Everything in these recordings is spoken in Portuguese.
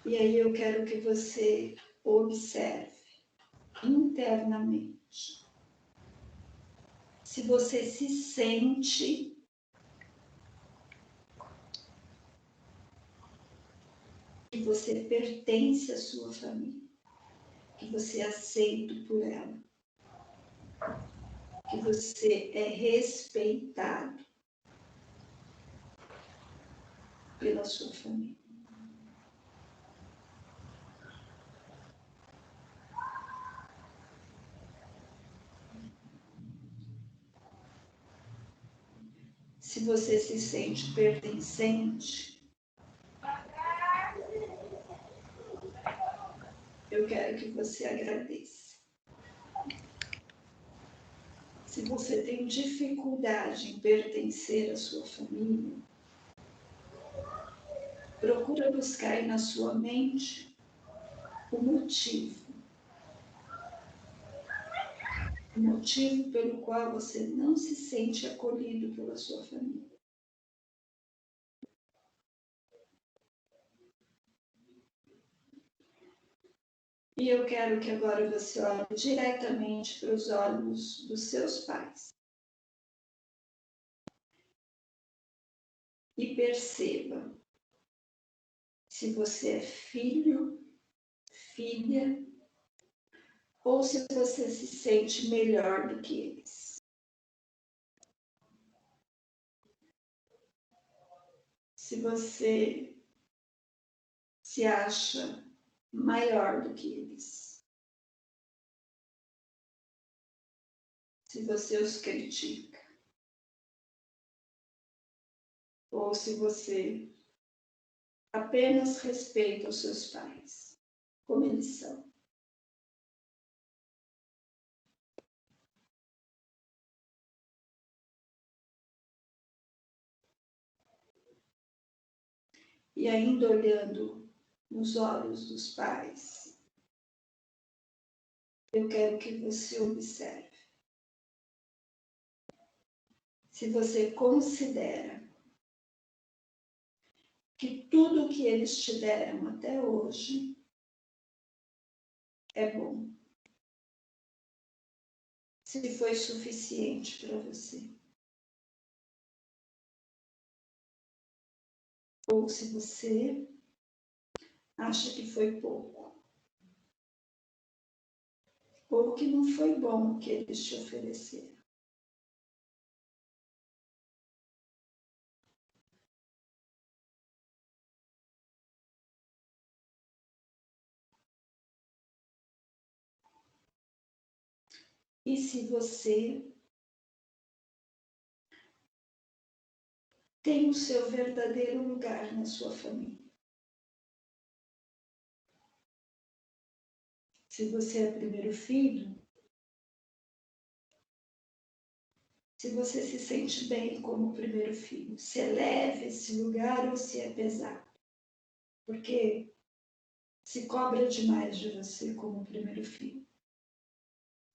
E aí eu quero que você observe internamente se você se sente que você pertence à sua família, que você é aceito por ela, que você é respeitado pela sua família. Se você se sente pertencente, eu quero que você agradeça. Se você tem dificuldade em pertencer à sua família, procura buscar aí na sua mente o motivo pelo qual você não se sente acolhido pela sua família. E eu quero que agora você olhe diretamente para os olhos dos seus pais e perceba se você é filho, filha, ou se você se sente melhor do que eles. Se você se acha maior do que eles. Se você os critica. Ou se você apenas respeita os seus pais, como eles são. E ainda olhando nos olhos dos pais, eu quero que você observe se você considera que tudo que eles te deram até hoje é bom. Se foi suficiente para você. Ou se você acha que foi pouco. Ou que não foi bom o que eles te ofereceram. E se você tem o seu verdadeiro lugar na sua família? Se você é primeiro filho, se você se sente bem como primeiro filho, se é leve esse lugar ou se é pesado. Porque se cobra demais de você como primeiro filho.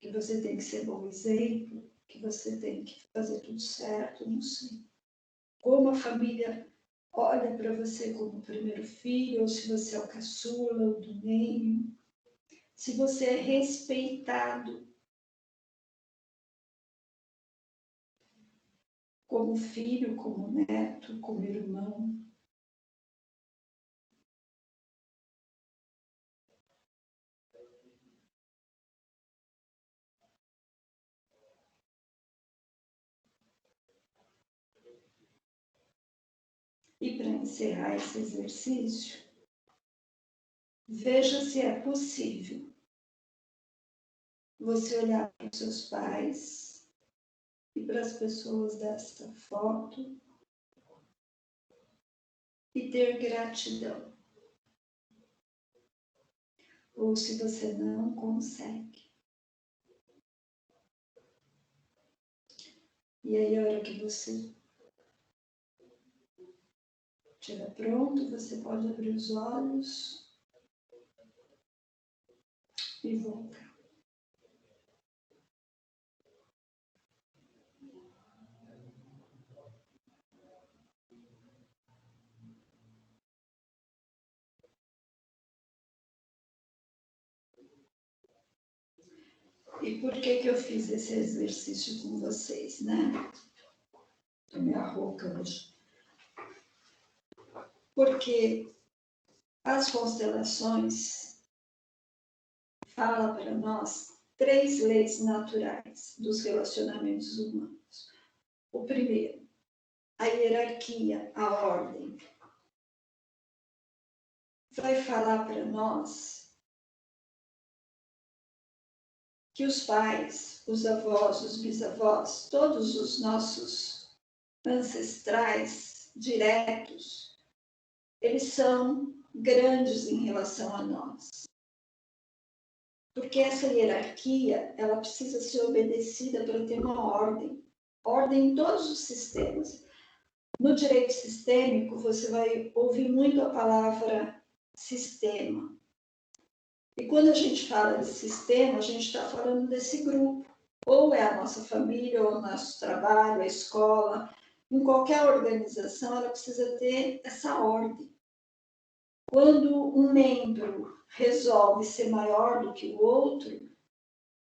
Que você tem que ser bom exemplo, que você tem que fazer tudo certo, não sei. Como a família olha para você como primeiro filho, ou se você é o caçula, o do meio. Se você é respeitado como filho, como neto, como irmão. E para encerrar esse exercício, veja se é possível você olhar para os seus pais e para as pessoas dessa foto e ter gratidão. Ou se você não consegue. E aí, a hora que você estiver pronto, você pode abrir os olhos e voltar. E por que eu fiz esse exercício com vocês, né? Estou meio rouca hoje. Porque as constelações falam para nós 3 leis naturais dos relacionamentos humanos. O primeiro, a hierarquia, a ordem. Vai falar para nós que os pais, os avós, os bisavós, todos os nossos ancestrais diretos, eles são grandes em relação a nós. Porque essa hierarquia, ela precisa ser obedecida para ter uma ordem. Ordem em todos os sistemas. No direito sistêmico, você vai ouvir muito a palavra sistema. E quando a gente fala de sistema, a gente está falando desse grupo. Ou é a nossa família, ou o nosso trabalho, a escola. Em qualquer organização, ela precisa ter essa ordem. Quando um membro resolve ser maior do que o outro,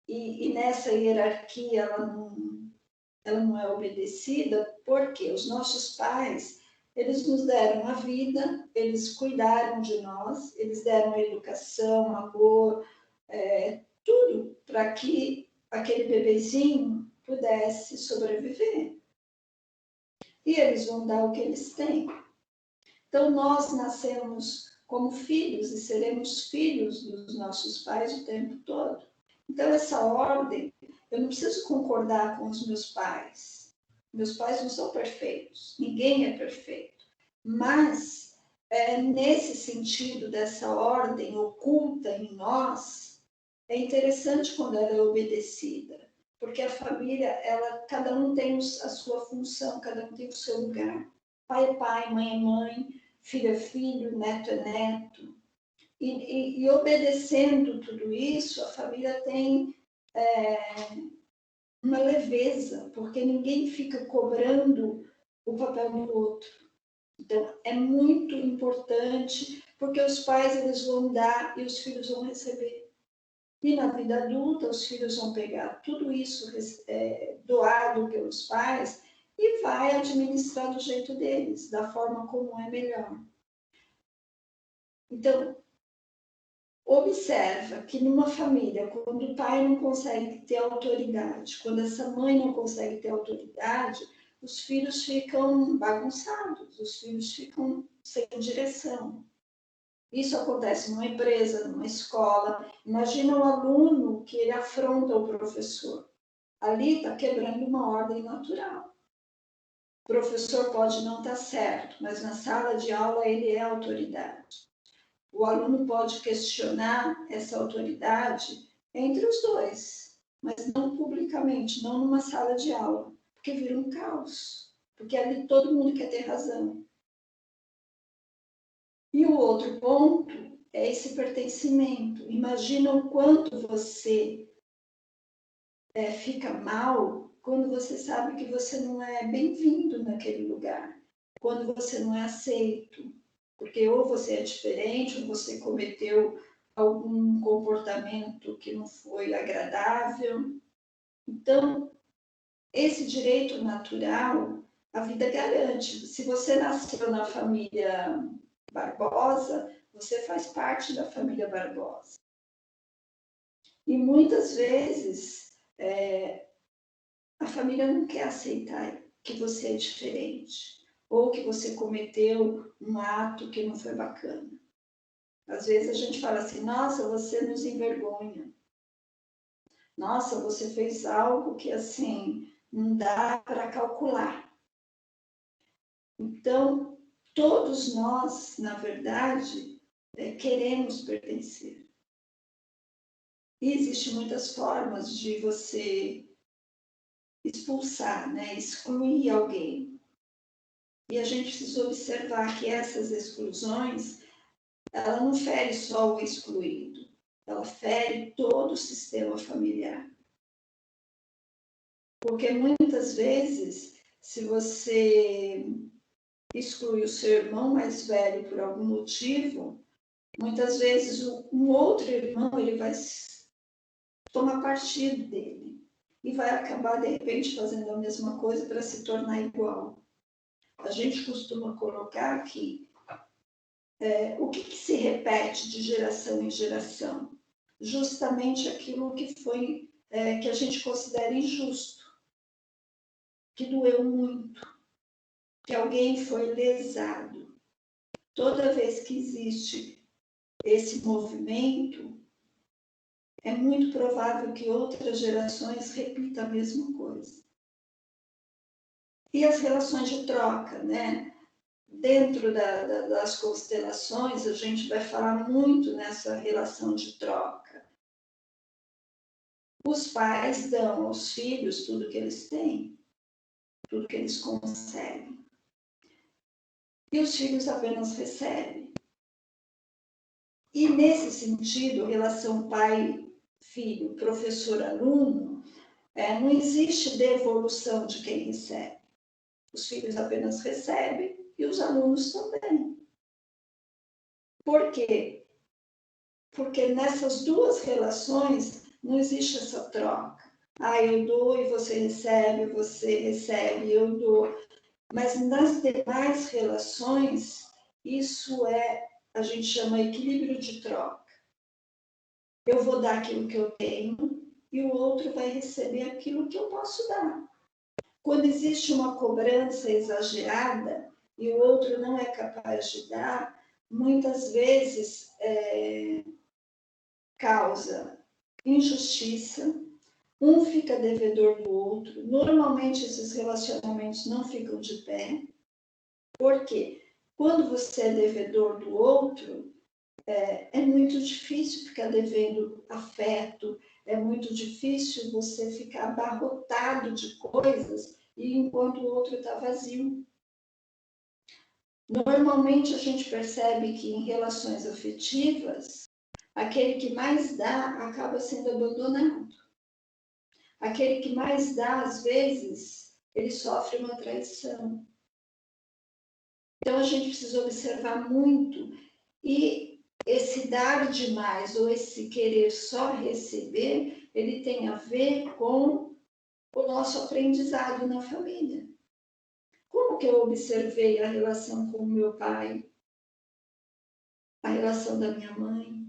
e nessa hierarquia ela não é obedecida, porque os nossos pais, eles nos deram a vida, eles cuidaram de nós, eles deram educação, amor, tudo para que aquele bebezinho pudesse sobreviver. E eles vão dar o que eles têm. Então, nós nascemos como filhos e seremos filhos dos nossos pais o tempo todo. Então, essa ordem, eu não preciso concordar com os meus pais. Meus pais não são perfeitos, ninguém é perfeito. Mas, nesse sentido dessa ordem oculta em nós, é interessante quando ela é obedecida, porque a família, cada um tem a sua função, cada um tem o seu lugar. Pai é pai, mãe é mãe, filho é filho, neto é neto. E obedecendo tudo isso, a família tem uma leveza, porque ninguém fica cobrando o papel do outro. Então, é muito importante, porque os pais eles vão dar e os filhos vão receber. E na vida adulta, os filhos vão pegar tudo isso doado pelos pais e vai administrar do jeito deles, da forma como é melhor. Então, observa que numa família, quando o pai não consegue ter autoridade, quando essa mãe não consegue ter autoridade, os filhos ficam bagunçados, os filhos ficam sem direção. Isso acontece numa empresa, numa escola. Imagina um aluno que ele afronta o professor. Ali está quebrando uma ordem natural. O professor pode não estar certo, mas na sala de aula ele é autoridade. O aluno pode questionar essa autoridade entre os dois, mas não publicamente, não numa sala de aula, porque vira um caos, porque ali todo mundo quer ter razão. E o outro ponto é esse pertencimento. Imagina o quanto você fica mal quando você sabe que você não é bem-vindo naquele lugar, quando você não é aceito, porque ou você é diferente, ou você cometeu algum comportamento que não foi agradável. Então, esse direito natural, a vida garante. Se você nasceu na família Barbosa, você faz parte da família Barbosa. E muitas vezes a família não quer aceitar que você é diferente ou que você cometeu um ato que não foi bacana. Às vezes a gente fala assim, nossa, você nos envergonha. Nossa, você fez algo que assim não dá para calcular. Então, todos nós, na verdade, queremos pertencer. E existem muitas formas de você expulsar, né? Excluir alguém. E a gente precisa observar que essas exclusões, ela não fere só o excluído, ela fere todo o sistema familiar. Porque muitas vezes, se você exclui o seu irmão mais velho por algum motivo, muitas vezes um outro irmão ele vai toma partido dele e vai acabar, de repente, fazendo a mesma coisa para se tornar igual. A gente costuma colocar que o que se repete de geração em geração? Justamente aquilo que foi, que a gente considera injusto, que doeu muito, que alguém foi lesado. Toda vez que existe esse movimento, é muito provável que outras gerações repitam a mesma coisa. E as relações de troca, né? Dentro das constelações, a gente vai falar muito nessa relação de troca. Os pais dão aos filhos tudo que eles têm, tudo que eles conseguem. E os filhos apenas recebem. E, nesse sentido, relação pai-filho, professor-aluno, não existe devolução de quem recebe. Os filhos apenas recebem e os alunos também. Por quê? Porque nessas duas relações não existe essa troca. Eu dou e você recebe e eu dou. Mas nas demais relações, isso a gente chama equilíbrio de troca. Eu vou dar aquilo que eu tenho e o outro vai receber aquilo que eu posso dar. Quando existe uma cobrança exagerada e o outro não é capaz de dar, muitas vezes causa injustiça, um fica devedor do outro. Normalmente esses relacionamentos não ficam de pé, porque quando você é devedor do outro, é muito difícil ficar devendo afeto, é muito difícil você ficar abarrotado de coisas e enquanto o outro está vazio. Normalmente a gente percebe que em relações afetivas, aquele que mais dá acaba sendo abandonado. Aquele que mais dá, às vezes, ele sofre uma traição. Então a gente precisa observar muito e esse dar demais ou esse querer só receber, ele tem a ver com o nosso aprendizado na família. Como que eu observei a relação com o meu pai, a relação da minha mãe?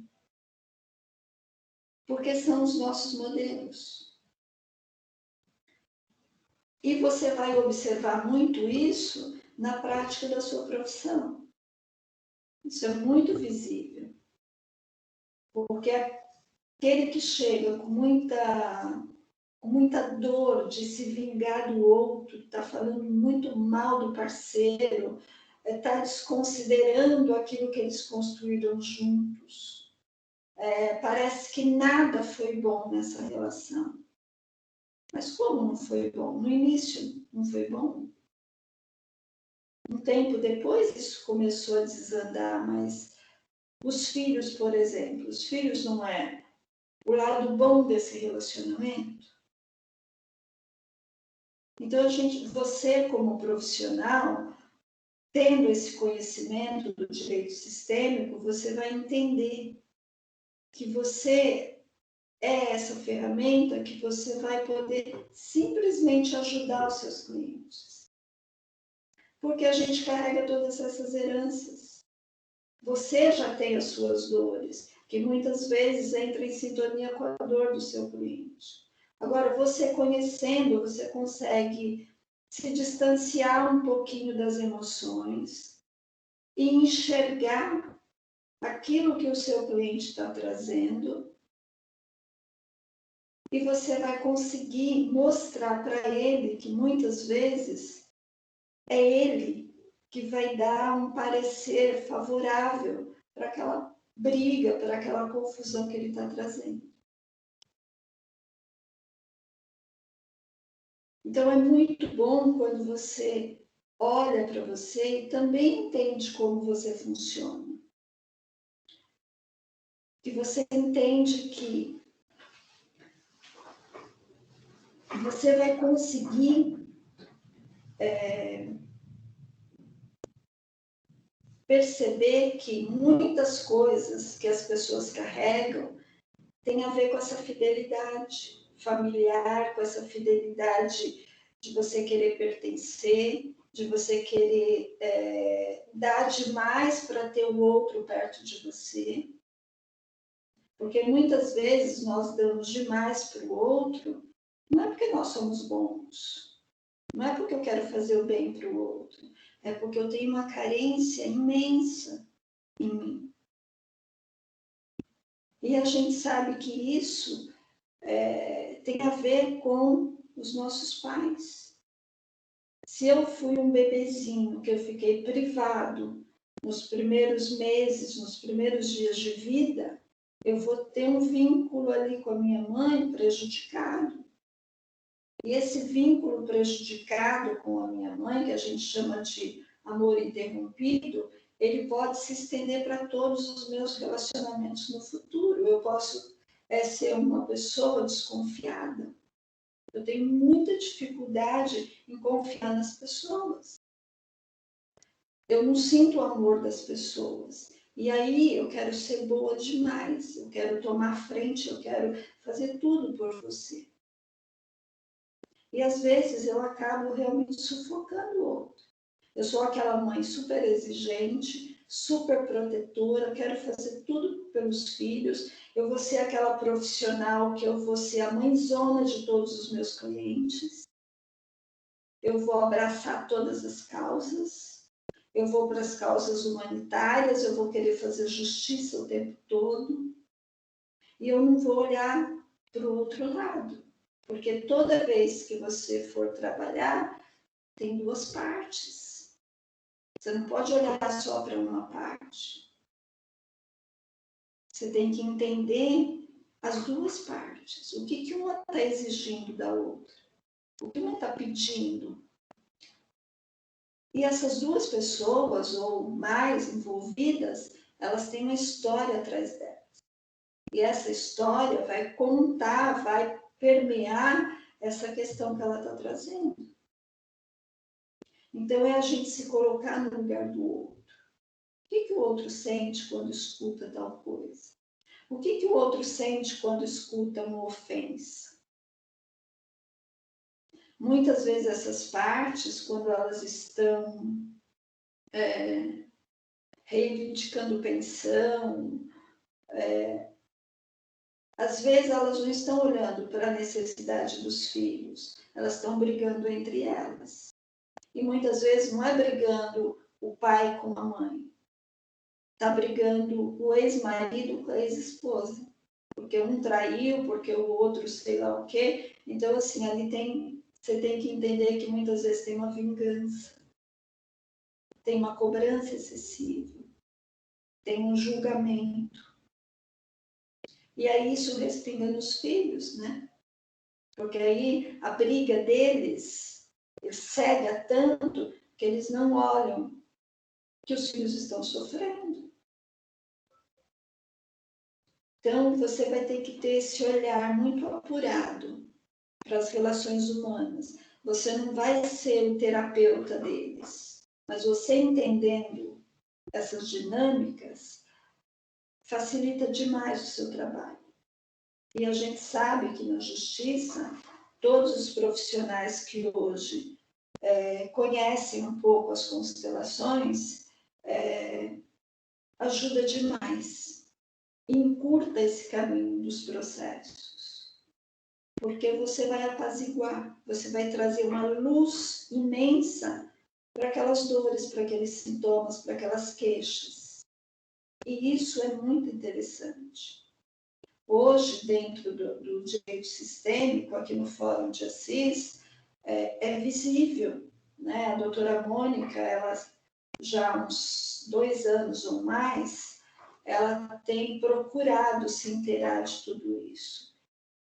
Porque são os nossos modelos. E você vai observar muito isso na prática da sua profissão. Isso é muito visível. Porque aquele que chega com muita dor de se vingar do outro, está falando muito mal do parceiro, está desconsiderando aquilo que eles construíram juntos. Parece que nada foi bom nessa relação. Mas como não foi bom? No início não foi bom. Um tempo depois isso começou a desandar, mas os filhos, por exemplo, os filhos não é o lado bom desse relacionamento? Então, você como profissional, tendo esse conhecimento do direito sistêmico, você vai entender que você é essa ferramenta que você vai poder simplesmente ajudar os seus clientes. Porque a gente carrega todas essas heranças. Você já tem as suas dores, que muitas vezes entra em sintonia com a dor do seu cliente. Agora, você conhecendo, você consegue se distanciar um pouquinho das emoções e enxergar aquilo que o seu cliente está trazendo e você vai conseguir mostrar para ele que muitas vezes é ele que vai dar um parecer favorável para aquela briga, para aquela confusão que ele está trazendo. Então é muito bom quando você olha para você e também entende como você funciona. Que você entende que você vai conseguir perceber que muitas coisas que as pessoas carregam tem a ver com essa fidelidade familiar, com essa fidelidade de você querer pertencer, de você querer dar demais para ter o outro perto de você. Porque muitas vezes nós damos demais para o outro, não é porque nós somos bons, não é porque eu quero fazer o bem para o outro, é porque eu tenho uma carência imensa em mim. E a gente sabe que isso tem a ver com os nossos pais. Se eu fui um bebezinho que eu fiquei privado nos primeiros meses, nos primeiros dias de vida, eu vou ter um vínculo ali com a minha mãe prejudicado. E esse vínculo prejudicado com a minha mãe, que a gente chama de amor interrompido, ele pode se estender para todos os meus relacionamentos no futuro. Eu posso ser uma pessoa desconfiada. Eu tenho muita dificuldade em confiar nas pessoas. Eu não sinto o amor das pessoas. E aí eu quero ser boa demais, eu quero tomar frente, eu quero fazer tudo por você. E às vezes eu acabo realmente sufocando o outro. Eu sou aquela mãe super exigente, super protetora, quero fazer tudo pelos filhos. Eu vou ser aquela profissional que eu vou ser a mãezona de todos os meus clientes. Eu vou abraçar todas as causas. Eu vou para as causas humanitárias, eu vou querer fazer justiça o tempo todo. E eu não vou olhar para o outro lado. Porque toda vez que você for trabalhar, tem duas partes. Você não pode olhar só para uma parte. Você tem que entender as duas partes. O que uma está exigindo da outra? O que uma está pedindo? E essas duas pessoas, ou mais envolvidas, elas têm uma história atrás delas. E essa história vai contar, vai permear essa questão que ela está trazendo. Então, é a gente se colocar no lugar do outro. O que o outro sente quando escuta tal coisa? O que o outro sente quando escuta uma ofensa? Muitas vezes essas partes, quando elas estão reivindicando pensão, às vezes elas não estão olhando para a necessidade dos filhos, elas estão brigando entre elas. E muitas vezes não é brigando o pai com a mãe, está brigando o ex-marido com a ex-esposa, porque um traiu, porque o outro sei lá o quê. Então, assim, ali você tem que entender que muitas vezes tem uma vingança, tem uma cobrança excessiva, tem um julgamento. E aí isso respinga nos filhos, né? Porque aí a briga deles cega tanto que eles não olham que os filhos estão sofrendo. Então, você vai ter que ter esse olhar muito apurado para as relações humanas. Você não vai ser o terapeuta deles, mas você entendendo essas dinâmicas facilita demais o seu trabalho. E a gente sabe que na justiça, todos os profissionais que hoje conhecem um pouco as constelações, ajuda demais e encurta esse caminho dos processos. Porque você vai apaziguar, você vai trazer uma luz imensa para aquelas dores, para aqueles sintomas, para aquelas queixas. E isso é muito interessante. Hoje, dentro do direito sistêmico, aqui no Fórum de Assis, é visível, né? A doutora Mônica, ela já há uns 2 anos ou mais, ela tem procurado se inteirar de tudo isso.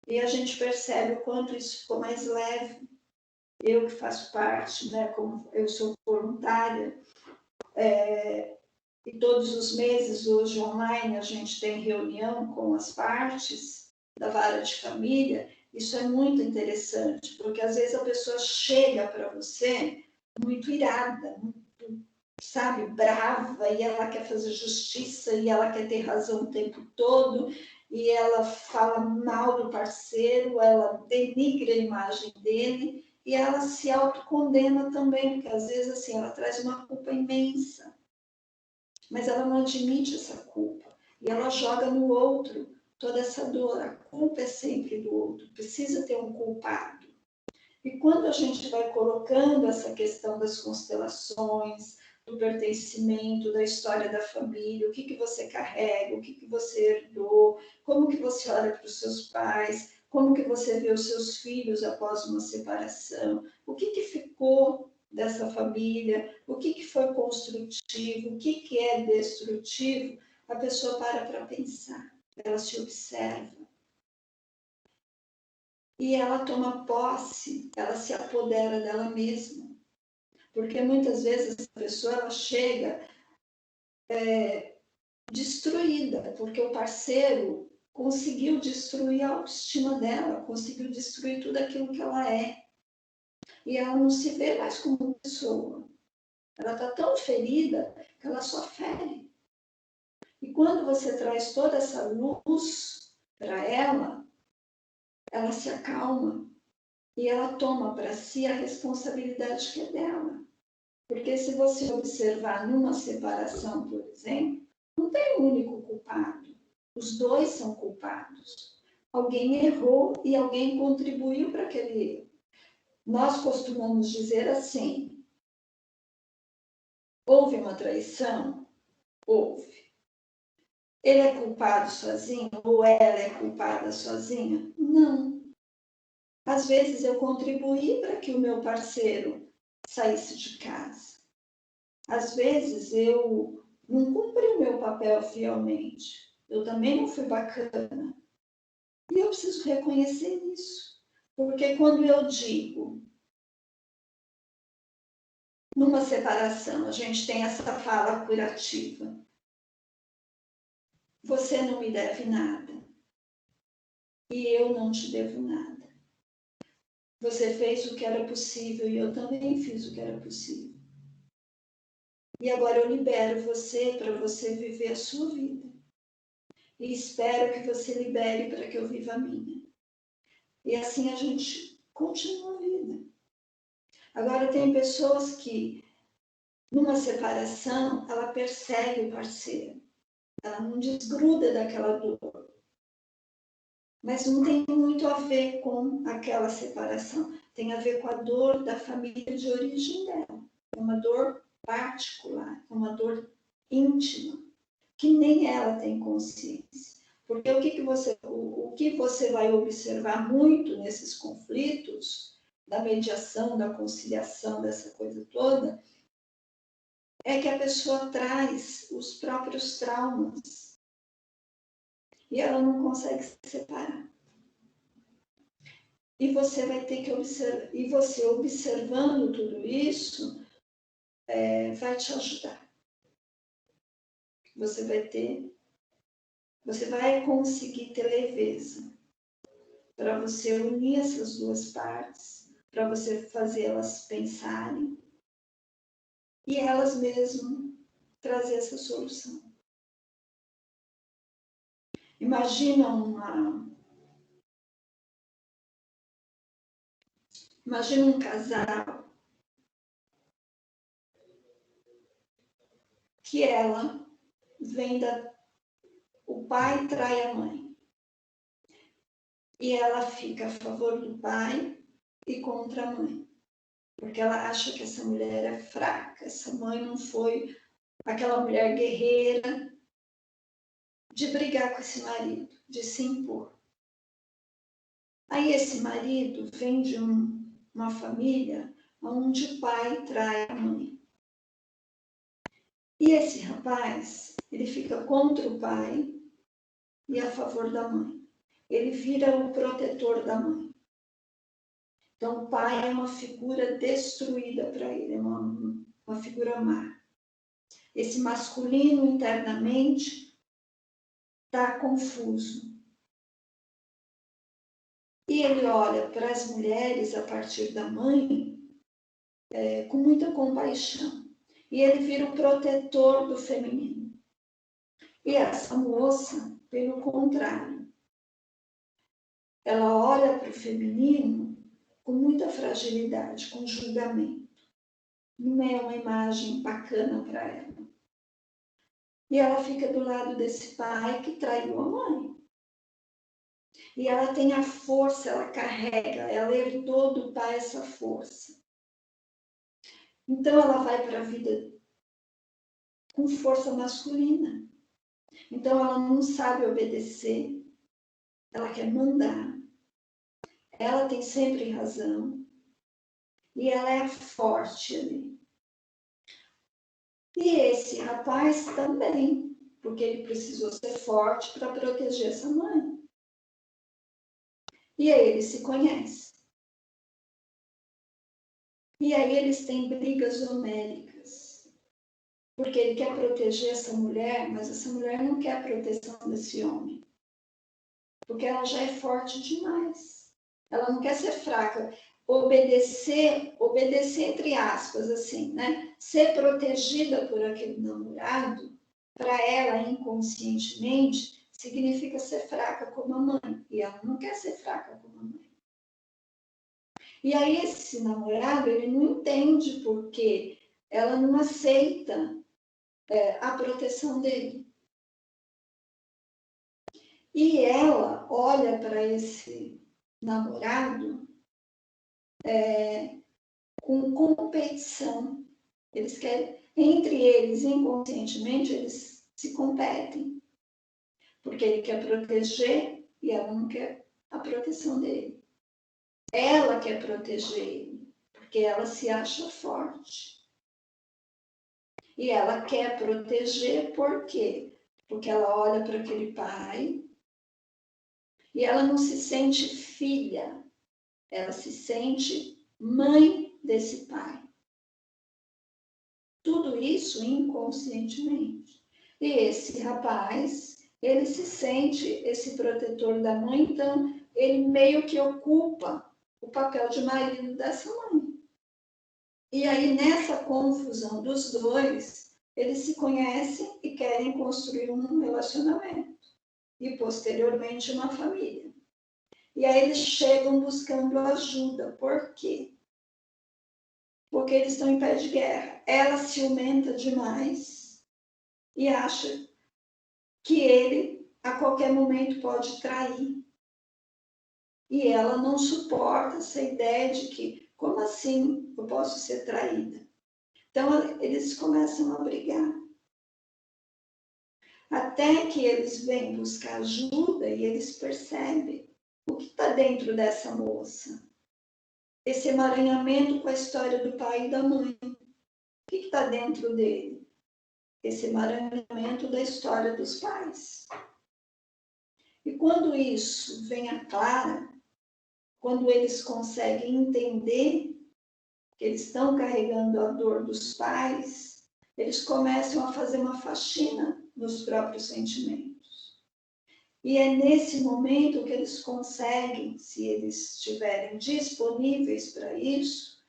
E a gente percebe o quanto isso ficou mais leve. Eu que faço parte, né, como eu sou voluntária, e todos os meses, hoje online, a gente tem reunião com as partes da vara de família. Isso é muito interessante, porque às vezes a pessoa chega para você muito irada, muito, sabe, brava, e ela quer fazer justiça, e ela quer ter razão o tempo todo, e ela fala mal do parceiro, ela denigra a imagem dele e ela se autocondena também, porque às vezes assim, ela traz uma culpa imensa, mas ela não admite essa culpa e ela joga no outro toda essa dor. A culpa é sempre do outro, precisa ter um culpado. E quando a gente vai colocando essa questão das constelações, do pertencimento, da história da família, o que você carrega, o que você herdou, como que você olha para os seus pais, como que você vê os seus filhos após uma separação, o que ficou dessa família, o que foi construtivo, o que é destrutivo, a pessoa para pensar, ela se observa. E ela toma posse, ela se apodera dela mesma. Porque muitas vezes a pessoa ela chega destruída, porque o parceiro conseguiu destruir a autoestima dela, conseguiu destruir tudo aquilo que ela é. E ela não se vê mais como pessoa. Ela está tão ferida que ela só fere. E quando você traz toda essa luz para ela, ela se acalma e ela toma para si a responsabilidade que é dela. Porque se você observar numa separação, por exemplo, não tem um único culpado. Os dois são culpados. Alguém errou e alguém contribuiu para aquele erro. Nós costumamos dizer assim: houve uma traição? Houve. Ele é culpado sozinho ou ela é culpada sozinha? Não. Às vezes eu contribuí para que o meu parceiro saísse de casa. Às vezes eu não cumpri o meu papel fielmente. Eu também não fui bacana. E eu preciso reconhecer isso. Porque quando eu digo, numa separação, a gente tem essa fala curativa. Você não me deve nada. E eu não te devo nada. Você fez o que era possível e eu também fiz o que era possível. E agora eu libero você para você viver a sua vida. E espero que você libere para que eu viva a minha. E assim a gente continua a vida. Agora tem pessoas que, numa separação, ela persegue o parceiro. Ela não desgruda daquela dor. Mas não tem muito a ver com aquela separação. Tem a ver com a dor da família de origem dela. É uma dor particular, é uma dor íntima, que nem ela tem consciência. Porque o que você vai observar muito nesses conflitos, da mediação, da conciliação, dessa coisa toda, é que a pessoa traz os próprios traumas e ela não consegue se separar. E você vai ter que observar, e você observando tudo isso, vai te ajudar. Você vai conseguir ter leveza para você unir essas duas partes, para você fazer elas pensarem e elas mesmas trazer essa solução. Imagina um casal que ela o pai trai a mãe. E ela fica a favor do pai e contra a mãe. Porque ela acha que essa mulher é fraca, essa mãe não foi aquela mulher guerreira de brigar com esse marido, de se impor. Aí esse marido vem de uma família onde o pai trai a mãe. E esse rapaz, ele fica contra o pai e a favor da mãe. Ele vira o protetor da mãe. Então, o pai é uma figura destruída para ele, é uma figura má. Esse masculino internamente está confuso. E ele olha para as mulheres a partir da mãe com muita compaixão. E ele vira o protetor do feminino. E essa moça, pelo contrário, ela olha para o feminino com muita fragilidade, com julgamento. Não é uma imagem bacana para ela. E ela fica do lado desse pai que traiu a mãe. E ela tem a força, ela carrega, ela herdou do pai essa força. Então ela vai para a vida com força masculina. Então ela não sabe obedecer, ela quer mandar. Ela tem sempre razão. E ela é forte ali. E esse rapaz também, porque ele precisou ser forte para proteger essa mãe. E aí eles se conhecem. E aí eles têm brigas homéricas. Porque ele quer proteger essa mulher, mas essa mulher não quer a proteção desse homem. Porque ela já é forte demais. Ela não quer ser fraca. Obedecer entre aspas, assim, né? Ser protegida por aquele namorado, para ela, inconscientemente, significa ser fraca como a mãe. E ela não quer ser fraca como a mãe. E aí esse namorado, ele não entende porque ela não aceita a proteção dele. E ela olha para esse namorado com competição. Eles querem, entre eles, inconscientemente, eles se competem. Porque ele quer proteger e ela não quer a proteção dele. Ela quer proteger ele, porque ela se acha forte. E ela quer proteger por quê? Porque ela olha para aquele pai e ela não se sente filha, ela se sente mãe desse pai. Tudo isso inconscientemente. E esse rapaz, ele se sente esse protetor da mãe, então ele meio que ocupa o papel de marido dessa mãe. E aí, nessa confusão dos dois, eles se conhecem e querem construir um relacionamento. E, posteriormente, uma família. E aí eles chegam buscando ajuda. Por quê? Porque eles estão em pé de guerra. Ela ciumenta demais e acha que ele, a qualquer momento, pode trair. E ela não suporta essa ideia de que, como assim eu posso ser traída? Então, eles começam a brigar. Até que eles vêm buscar ajuda e eles percebem o que está dentro dessa moça. Esse emaranhamento com a história do pai e da mãe. O que está dentro dele? Esse emaranhamento da história dos pais. E quando isso vem à clara, quando eles conseguem entender que eles estão carregando a dor dos pais, eles começam a fazer uma faxina nos próprios sentimentos. E é nesse momento que eles conseguem, se eles estiverem disponíveis para isso,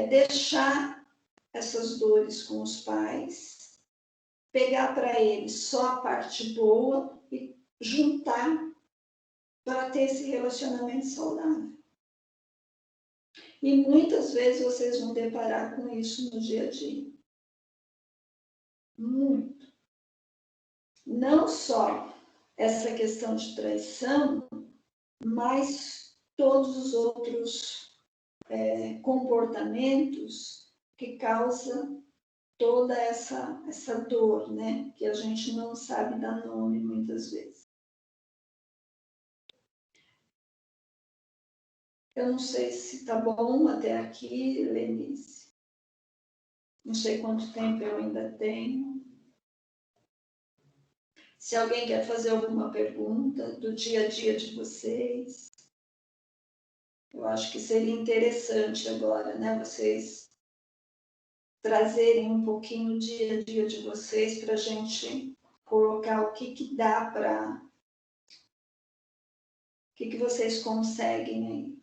deixar essas dores com os pais, pegar para eles só a parte boa e juntar para ter esse relacionamento saudável. E muitas vezes vocês vão deparar com isso no dia a dia. Muito. Não só essa questão de traição, mas todos os outros comportamentos que causam toda essa dor, né? Que a gente não sabe dar nome muitas vezes. Eu não sei se está bom até aqui, Lenice. Não sei quanto tempo eu ainda tenho. Se alguém quer fazer alguma pergunta do dia a dia de vocês, eu acho que seria interessante agora, né? Vocês trazerem um pouquinho o dia a dia de vocês para a gente colocar o que dá para... O que vocês conseguem aí.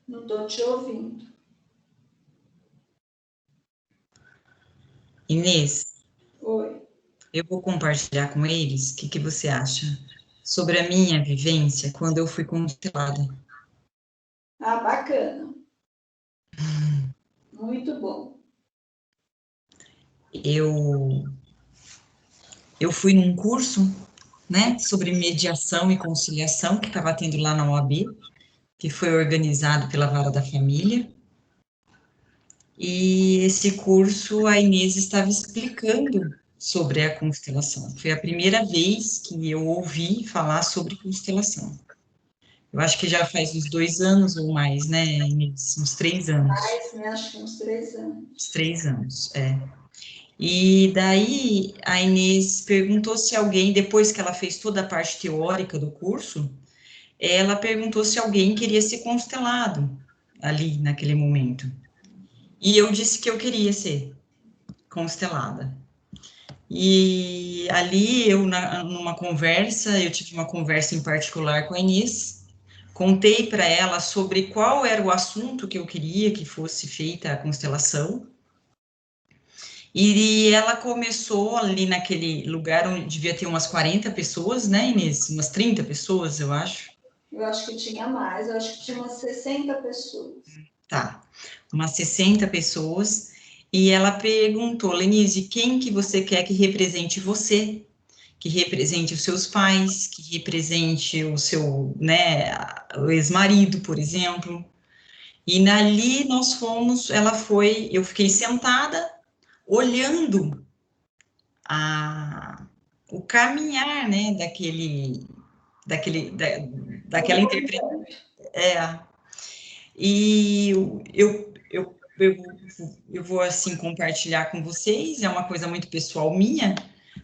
Não estou te ouvindo. Inês, Oi. eu vou compartilhar com eles o que você acha sobre a minha vivência quando eu fui constelada. Ah, bacana. Muito bom. Eu fui num curso, né, sobre mediação e conciliação que estava tendo lá na OAB, que foi organizado pela Vara da Família. E esse curso a Inês estava explicando sobre a constelação. Foi a primeira vez que eu ouvi falar sobre constelação. Eu acho que já faz uns 2 anos ou mais, né, Inês? Uns 3 anos. Mais, né? Acho que uns 3 anos. Uns 3 anos, é. E daí a Inês perguntou se alguém, depois que ela fez toda a parte teórica do curso, ela perguntou se alguém queria ser constelado ali naquele momento. E eu disse que eu queria ser constelada. E ali eu, numa conversa, eu tive uma conversa em particular com a Inês, contei para ela sobre qual era o assunto que eu queria que fosse feita a constelação. E ela começou ali naquele lugar onde devia ter umas 40 pessoas, né, Inês? Umas 30 pessoas, eu acho. Eu acho que tinha mais, eu acho que tinha umas 60 pessoas. Tá, umas 60 pessoas. E ela perguntou, Lenise, quem que você quer que represente você? Que represente os seus pais, que represente o seu, né, o ex-marido, por exemplo. E ali nós fomos, eu fiquei sentada, olhando a, o caminhar, né, daquela interpretação. É, e eu vou, assim, compartilhar com vocês, é uma coisa muito pessoal minha,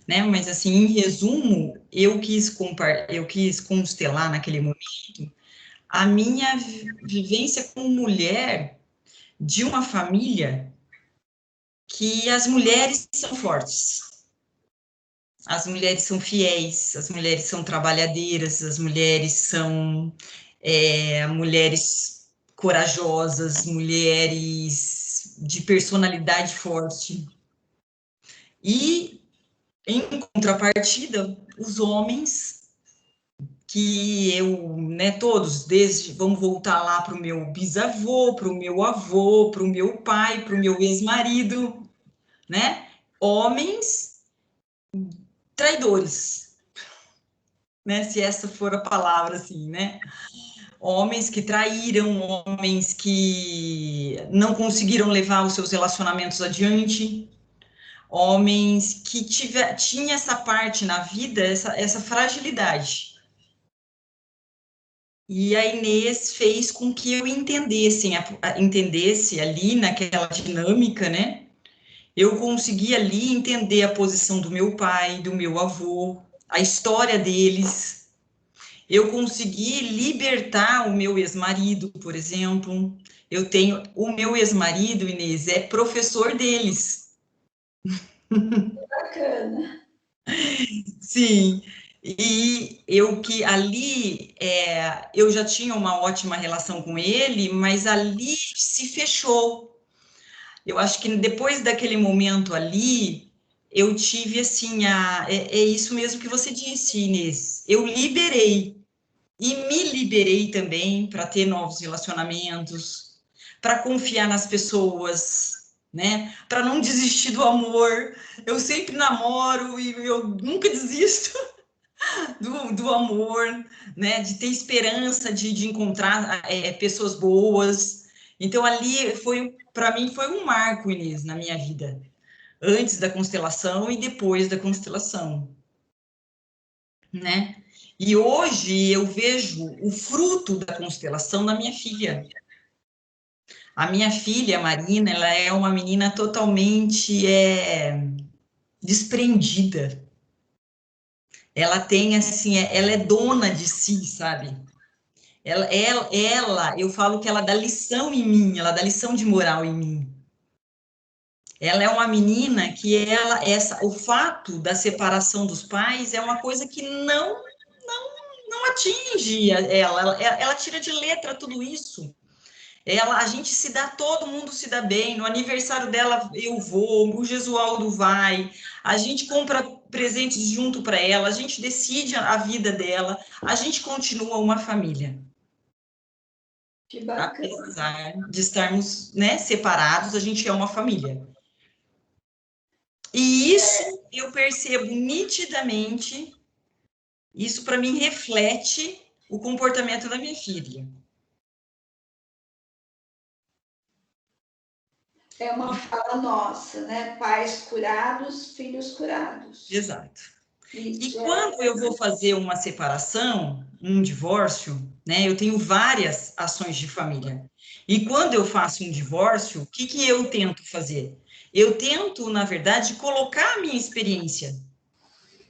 né, mas, assim, em resumo, eu quis constelar naquele momento a minha vivência como mulher de uma família que as mulheres são fortes. As mulheres são fiéis, as mulheres são trabalhadeiras, as mulheres são mulheres corajosas, mulheres de personalidade forte. E, em contrapartida, os homens que eu, né, todos, vamos voltar lá para o meu bisavô, para o meu avô, para o meu pai, para o meu ex-marido, né? Homens traidores, né? Se essa for a palavra, assim, né? Homens que traíram, homens que não conseguiram levar os seus relacionamentos adiante, homens que tinha essa parte na vida, essa fragilidade. E a Inês fez com que eu entendesse ali naquela dinâmica, né? Eu consegui ali entender a posição do meu pai, do meu avô, a história deles. Eu consegui libertar o meu ex-marido, por exemplo. O meu ex-marido, Inês, é professor deles. Bacana. Sim, e eu que ali, eu já tinha uma ótima relação com ele, mas ali se fechou. Eu acho que depois daquele momento ali, eu tive assim, é isso mesmo que você disse, Inês. Eu liberei, e me liberei também para ter novos relacionamentos, para confiar nas pessoas, né? Para não desistir do amor. Eu sempre namoro e eu nunca desisto do amor, né? De ter esperança de encontrar pessoas boas. Então ali para mim foi um marco, Inês, na minha vida, antes da constelação e depois da constelação, né? E hoje eu vejo o fruto da constelação na minha filha. A minha filha, Marina, ela é uma menina totalmente desprendida. Ela tem, assim, ela é dona de si, sabe? Eu falo que ela dá lição em mim, ela dá lição de moral em mim. Ela é uma menina que o fato da separação dos pais é uma coisa que não atinge ela tira de letra tudo isso. A gente se dá, todo mundo se dá bem. No aniversário dela eu vou, o Gesualdo vai, a gente compra presentes junto para ela, a gente decide a vida dela, a gente continua uma família. Que bacana. Apesar de estarmos, né, separados, a gente é uma família. E isso eu percebo nitidamente, isso para mim reflete o comportamento da minha filha. É uma fala nossa, né? Pais curados, filhos curados. Exato. E Isso quando eu vou fazer uma separação, um divórcio, né, eu tenho várias ações de família. E quando eu faço um divórcio, o que que eu tento fazer? Eu tento, na verdade, colocar a minha experiência,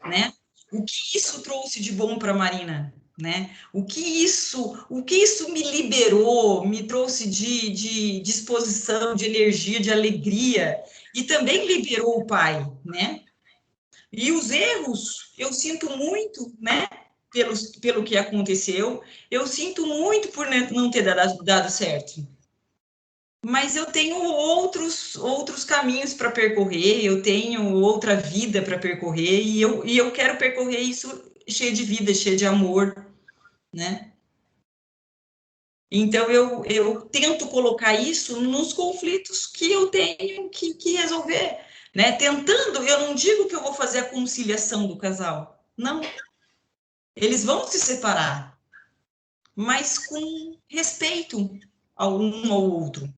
né? O que isso trouxe de bom para a Marina, né? O que isso me liberou, me trouxe de disposição, de energia, de alegria, e também liberou o pai, né? E os erros, eu sinto muito, né? Pelo que aconteceu, eu sinto muito por não ter dado certo. Mas eu tenho outros caminhos para percorrer, eu tenho outra vida para percorrer, e eu quero percorrer isso cheio de vida, cheio de amor, né? Então, eu tento colocar isso nos conflitos que eu tenho que resolver, né? Tentando, eu não digo que eu vou fazer a conciliação do casal, não. Eles vão se separar, mas com respeito ao um ao outro,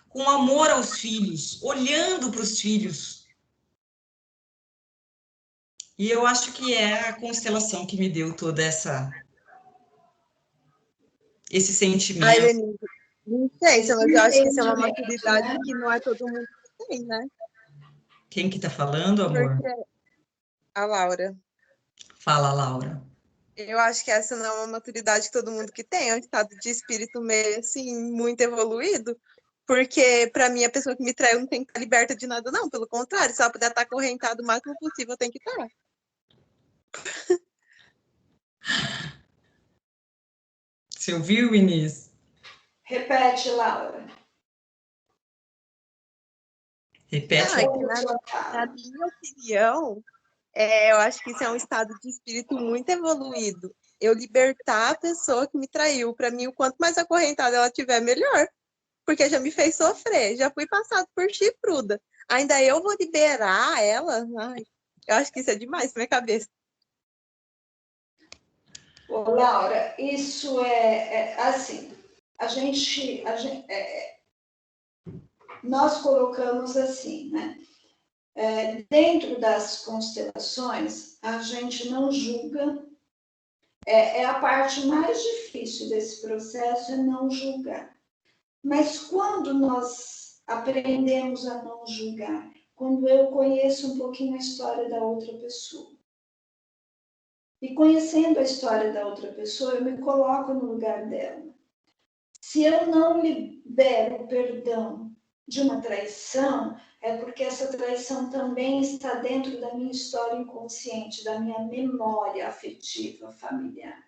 com amor aos filhos, olhando para os filhos. E eu acho que é a constelação que me deu toda esse Ai, sentimento. Lenise, licença, mas eu acho que isso é uma maturidade que não é todo mundo que tem, né? Quem que está falando, amor? Porque a Laura. Fala, Laura. Eu acho que essa não é uma maturidade que todo mundo que tem, é um estado de espírito meio assim, muito evoluído. Porque, para mim, a pessoa que me traiu não tem que estar liberta de nada, não. Pelo contrário, se ela puder estar acorrentada o máximo possível, tem que estar. Você ouviu, Inês? Repete, Laura. Repete. É que na minha opinião, eu acho que isso é um estado de espírito muito evoluído. Eu libertar a pessoa que me traiu. Para mim, o quanto mais acorrentada ela tiver, melhor. Porque já me fez sofrer. Já fui passado por chifruda. Ainda eu vou liberar ela? Ai, eu acho que isso é demais na minha cabeça. Ô, Laura, isso é assim, nós colocamos assim, né? Dentro das constelações, a gente não julga, é a parte mais difícil desse processo, é não julgar. Mas quando nós aprendemos a não julgar, quando eu conheço um pouquinho a história da outra pessoa, e conhecendo a história da outra pessoa, eu me coloco no lugar dela. Se eu não libero o perdão de uma traição, é porque essa traição também está dentro da minha história inconsciente, da minha memória afetiva familiar.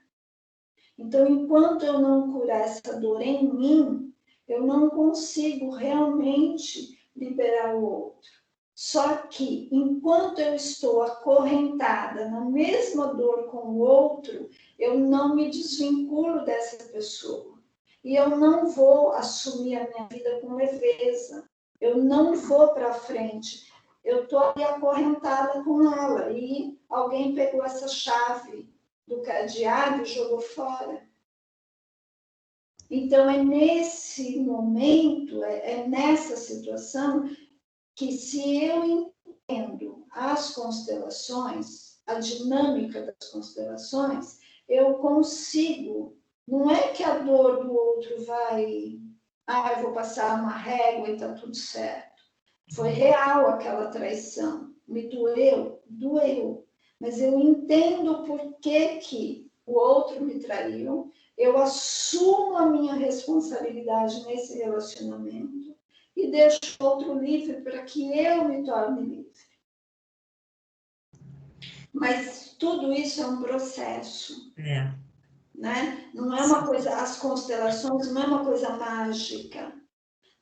Então, enquanto eu não curar essa dor em mim, eu não consigo realmente liberar o outro. Só que, enquanto eu estou acorrentada na mesma dor com o outro, eu não me desvinculo dessa pessoa. E eu não vou assumir a minha vida com leveza. Eu não vou para frente. Eu estou ali acorrentada com ela. E alguém pegou essa chave do cadeado e jogou fora. Então, é nesse momento, é nessa situação que, se eu entendo as constelações, a dinâmica das constelações, eu consigo. Não é que a dor do outro vai, eu vou passar uma régua e está tudo certo. Foi real aquela traição, me doeu, doeu. Mas eu entendo por que o outro me traiu, eu assumo a minha responsabilidade nesse relacionamento e deixo o outro livre para que eu me torne livre. Mas tudo isso é um processo. né? Não é uma coisa, as constelações não é uma coisa mágica.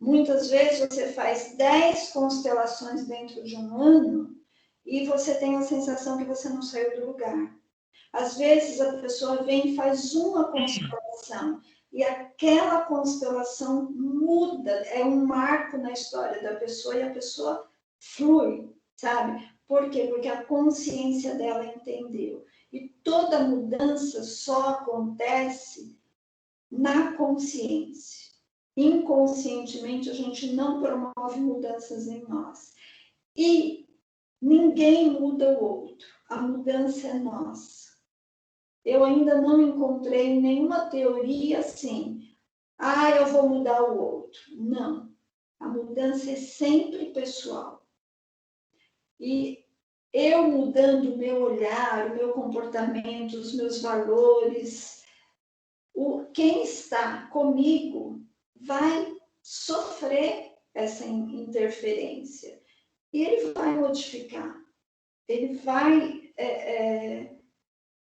Muitas vezes você faz 10 constelações dentro de um ano e você tem a sensação que você não saiu do lugar. Às vezes a pessoa vem e faz uma constelação e aquela constelação muda, é um marco na história da pessoa e a pessoa flui, sabe? Por quê? Porque a consciência dela entendeu. E toda mudança só acontece na consciência. Inconscientemente, a gente não promove mudanças em nós. E ninguém muda o outro. A mudança é nossa. Eu ainda não encontrei nenhuma teoria assim. Eu vou mudar o outro. Não. A mudança é sempre pessoal. E eu mudando o meu olhar, o meu comportamento, os meus valores, quem está comigo vai sofrer essa interferência. E ele vai modificar. Ele vai...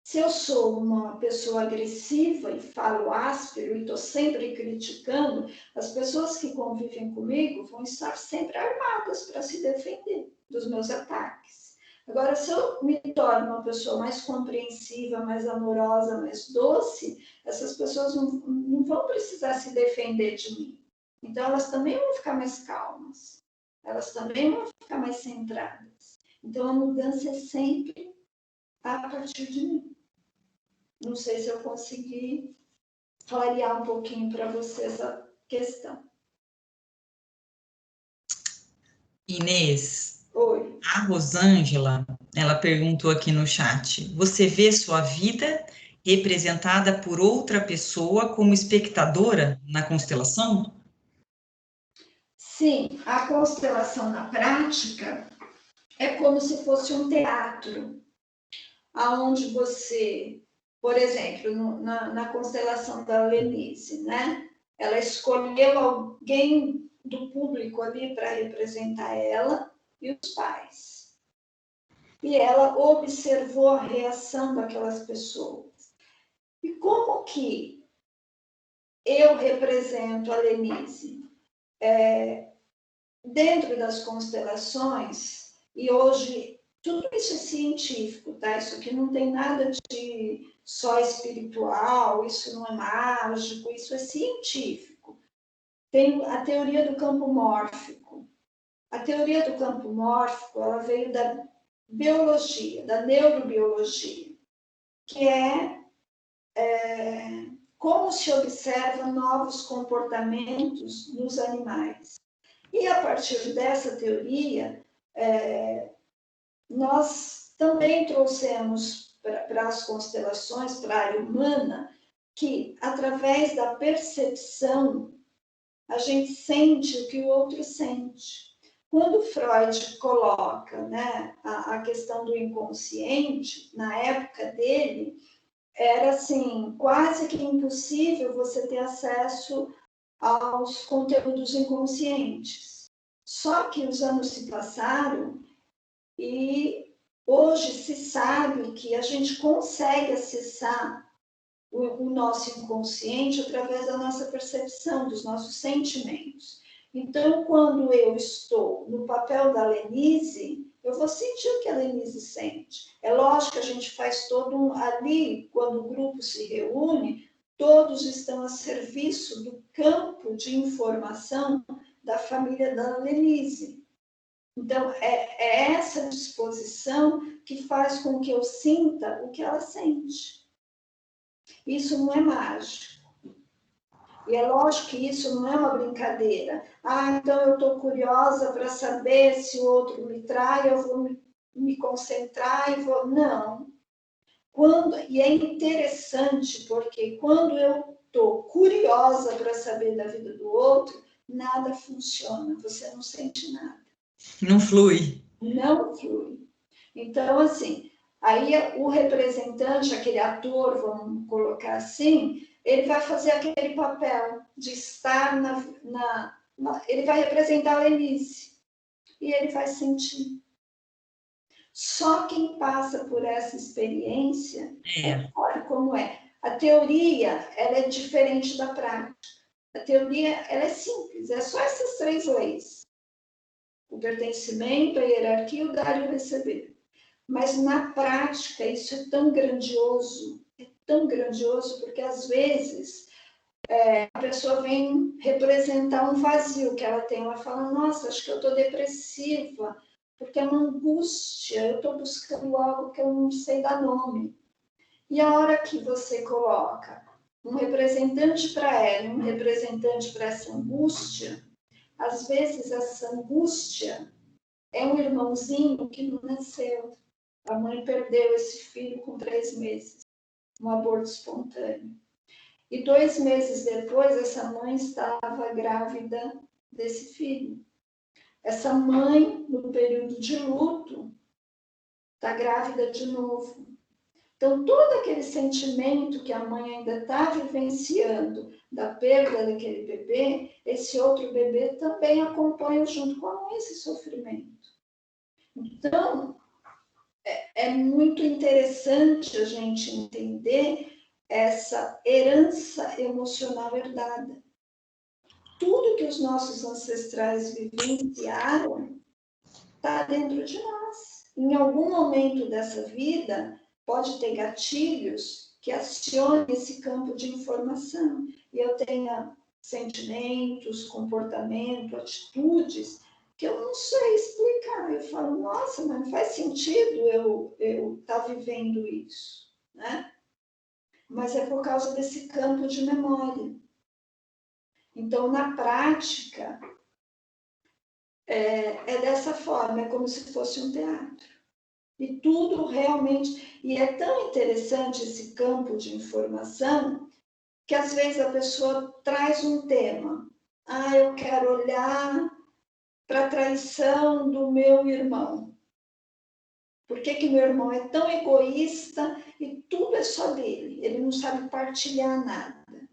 Se eu sou uma pessoa agressiva e falo áspero e estou sempre criticando, as pessoas que convivem comigo vão estar sempre armadas para se defender dos meus ataques. Agora, se eu me torno uma pessoa mais compreensiva, mais amorosa, mais doce, essas pessoas não vão precisar se defender de mim. Então, elas também vão ficar mais calmas. Elas também vão ficar mais centradas. Então, a mudança é sempre a partir de mim. Não sei se eu consegui clarear um pouquinho para você essa questão. Inês, Oi. a Rosângela, ela perguntou aqui no chat, você vê sua vida representada por outra pessoa como espectadora na constelação? Sim, a constelação na prática é como se fosse um teatro, aonde você, por exemplo, na constelação da Lenise, né? Ela escolheu alguém do público ali para representar ela e os pais. E ela observou a reação daquelas pessoas. E como que eu represento a Lenise? Dentro das constelações, e hoje tudo isso é científico, tá? Isso aqui não tem nada de só espiritual, isso não é mágico, isso é científico. Tem a teoria do campo mórfico. A teoria do campo mórfico, ela veio da biologia, da neurobiologia, que é como se observa novos comportamentos nos animais. E a partir dessa teoria, nós também trouxemos para as constelações, para a área humana, que através da percepção, a gente sente o que o outro sente. Quando Freud coloca, né, a questão do inconsciente, na época dele, era assim, quase que impossível você ter acesso aos conteúdos inconscientes. Só que os anos se passaram e hoje se sabe que a gente consegue acessar o nosso inconsciente através da nossa percepção, dos nossos sentimentos. Então, quando eu estou no papel da Lenise, eu vou sentir o que a Lenise sente. É lógico que a gente faz todo ali, quando o grupo se reúne, todos estão a serviço do campo de informação da família da Lenise. Então, é essa disposição que faz com que eu sinta o que ela sente. Isso não é mágico. E é lógico que isso não é uma brincadeira. Então eu estou curiosa para saber se o outro me trai, eu vou me concentrar e vou... Não. E é interessante, porque quando eu estou curiosa para saber da vida do outro, nada funciona, você não sente nada. Não flui. Não flui. Então, assim, aí o representante, aquele ator, vamos colocar assim, ele vai fazer aquele papel de estar ele vai representar a Lenise e ele vai sentir. Só quem passa por essa experiência sabe como é. A teoria, ela é diferente da prática. A teoria, ela é simples, é só essas 3 leis. O pertencimento, a hierarquia, o dar e o receber. Mas na prática, isso é tão grandioso, porque às vezes a pessoa vem representar um vazio que ela tem. Ela fala, nossa, acho que eu estou depressiva, porque é uma angústia, eu estou buscando algo que eu não sei dar nome. E a hora que você coloca um representante para ela, um representante para essa angústia, às vezes essa angústia é um irmãozinho que não nasceu. A mãe perdeu esse filho com 3 meses, um aborto espontâneo. E 2 meses depois, essa mãe estava grávida desse filho. Essa mãe, no período de luto, está grávida de novo. Então, todo aquele sentimento que a mãe ainda está vivenciando da perda daquele bebê, esse outro bebê também acompanha junto com a mãe esse sofrimento. Então, é muito interessante a gente entender essa herança emocional herdada. Tudo que os nossos ancestrais vivenciaram está dentro de nós. Em algum momento dessa vida, pode ter gatilhos que acionem esse campo de informação. E eu tenha sentimentos, comportamento, atitudes que eu não sei explicar. Eu falo, nossa, mas não faz sentido eu estar vivendo isso, né? Mas é por causa desse campo de memória. Então, na prática, é dessa forma, é como se fosse um teatro. E tudo realmente... E é tão interessante esse campo de informação que, às vezes, a pessoa traz um tema. Ah, eu quero olhar para a traição do meu irmão. Por que que meu irmão é tão egoísta e tudo é só dele? Ele não sabe partilhar nada.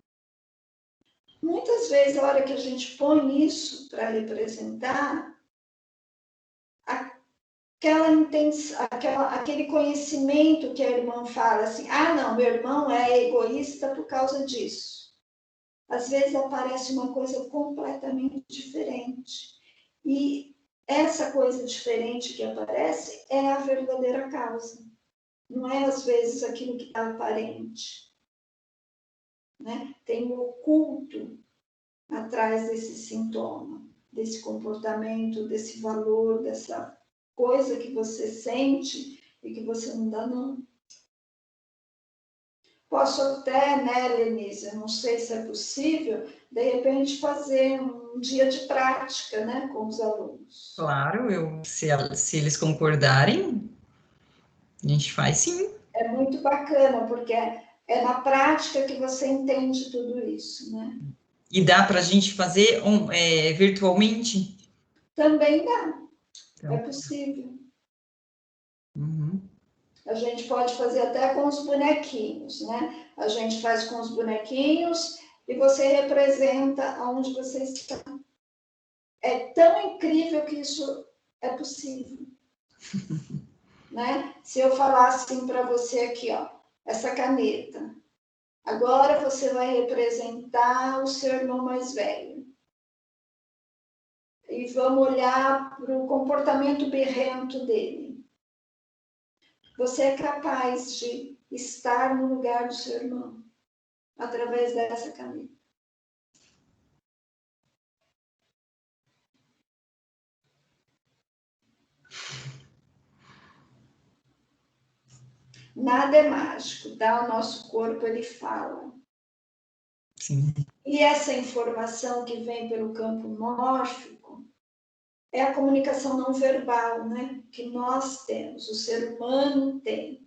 Muitas vezes, a hora que a gente põe isso para representar, aquele conhecimento que a irmã fala assim, ah, não, meu irmão é egoísta por causa disso. Às vezes aparece uma coisa completamente diferente. E essa coisa diferente que aparece é a verdadeira causa. Não é, às vezes, aquilo que está aparente. Né? Tem o oculto atrás desse sintoma, desse comportamento, desse valor, dessa coisa que você sente e que você não dá nome. Posso até, né, Lenise, eu não sei se é possível, de repente fazer um dia de prática, né, com os alunos. Claro, se eles concordarem, a gente faz sim. É muito bacana, porque é na prática que você entende tudo isso, né? E dá para a gente fazer virtualmente? Também dá, Então, é possível. uhum. A gente pode fazer até com os bonequinhos, né? A gente faz com os bonequinhos e você representa aonde você está. É tão incrível que isso é possível. Né? Se eu falar assim para você aqui, ó, essa caneta, agora você vai representar o seu irmão mais velho. E vamos olhar para o comportamento birrento dele. Você é capaz de estar no lugar do seu irmão através dessa caneta. Nada é mágico, tá? O nosso corpo, ele fala. Sim. E essa informação que vem pelo campo mórfico é a comunicação não verbal, né? Que nós temos, o ser humano tem.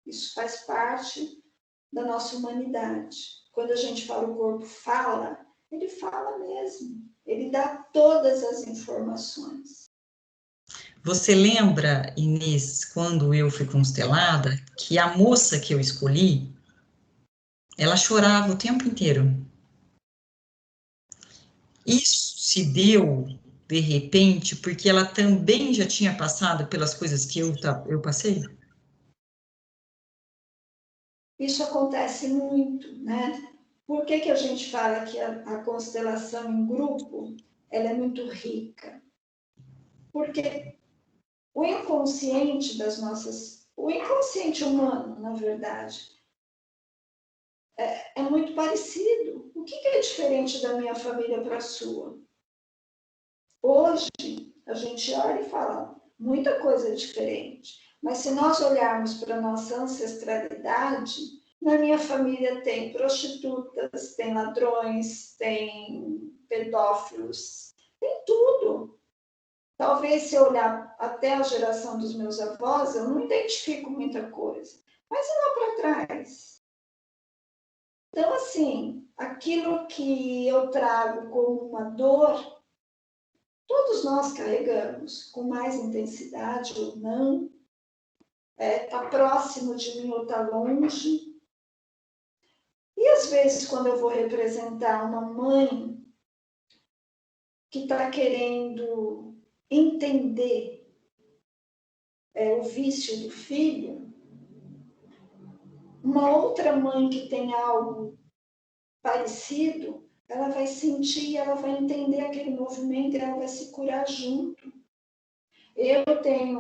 Isso faz parte da nossa humanidade. Quando a gente fala o corpo fala, ele fala mesmo. Ele dá todas as informações. Você lembra, Inês, quando eu fui constelada, que a moça que eu escolhi, ela chorava o tempo inteiro. Isso se deu, de repente, porque ela também já tinha passado pelas coisas que eu passei? Isso acontece muito, né? Por que a gente fala que a constelação em grupo ela é muito rica? Porque o inconsciente o inconsciente humano, na verdade, é muito parecido. O que é diferente da minha família para a sua? Hoje, a gente olha e fala, muita coisa é diferente. Mas se nós olharmos para a nossa ancestralidade, na minha família tem prostitutas, tem ladrões, tem pedófilos, tem tudo. Talvez se eu olhar até a geração dos meus avós, eu não identifico muita coisa. Mas e lá para trás? Então, assim, aquilo que eu trago como uma dor, todos nós carregamos, com mais intensidade ou não, está próximo de mim ou está longe. E às vezes, quando eu vou representar uma mãe que está querendo entender o vício do filho, uma outra mãe que tem algo parecido, ela vai sentir, ela vai entender aquele movimento e ela vai se curar junto. Eu tenho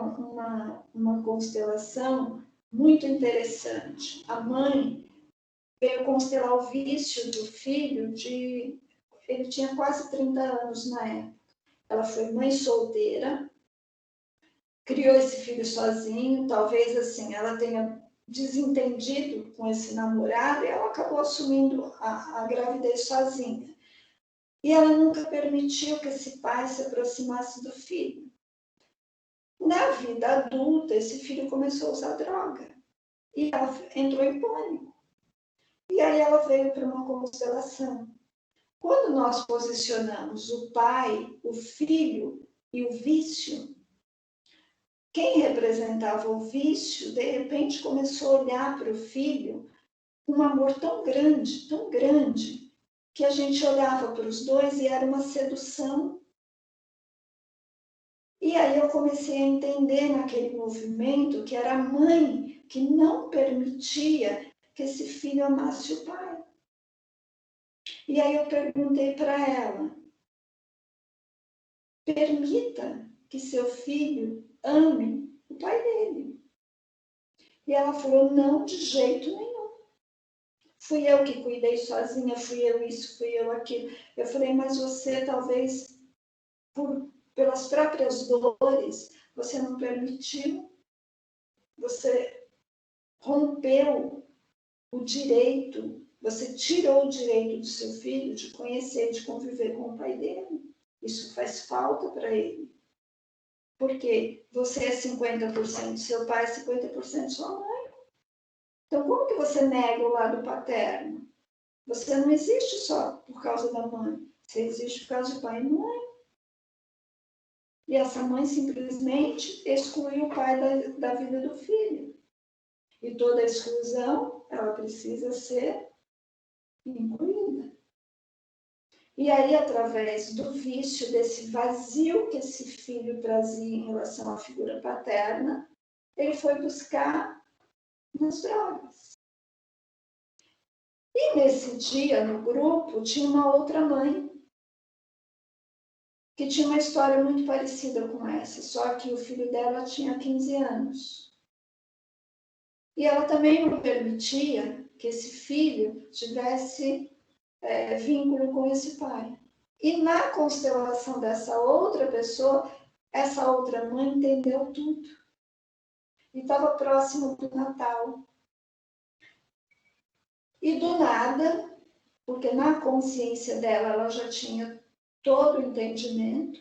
uma constelação muito interessante. A mãe veio constelar o vício do filho ele tinha quase 30 anos na época. Ela foi mãe solteira, criou esse filho sozinho, talvez assim, ela tenha desentendido com esse namorado e ela acabou assumindo a gravidez sozinha. E ela nunca permitiu que esse pai se aproximasse do filho. Na vida adulta, esse filho começou a usar droga e ela entrou em pânico. E aí ela veio para uma constelação. Quando nós posicionamos o pai, o filho e o vício, quem representava o vício, de repente começou a olhar para o filho com um amor tão grande, que a gente olhava para os dois e era uma sedução. E aí eu comecei a entender naquele movimento que era a mãe que não permitia que esse filho amasse o pai. E aí eu perguntei para ela, permita que seu filho ame o pai dele. E ela falou, não, de jeito nenhum. Fui eu que cuidei sozinha, fui eu isso, fui eu aquilo. Eu falei, mas você talvez, pelas próprias dores, você não permitiu, você rompeu o direito, você tirou o direito do seu filho de conhecer, de conviver com o pai dele. Isso faz falta para ele. Porque você é 50% seu pai, 50% sua mãe. Então, como que você nega o lado paterno? Você não existe só por causa da mãe. Você existe por causa de pai e mãe. E essa mãe simplesmente excluiu o pai da vida do filho. E toda exclusão, ela precisa ser incluída. E aí, através do vício, desse vazio que esse filho trazia em relação à figura paterna, ele foi buscar nas drogas. E nesse dia, no grupo, tinha uma outra mãe que tinha uma história muito parecida com essa, só que o filho dela tinha 15 anos. E ela também não permitia que esse filho tivesse vínculo com esse pai. E na constelação dessa outra pessoa, essa outra mãe entendeu tudo. E estava próximo do Natal. E do nada, porque na consciência dela ela já tinha todo o entendimento,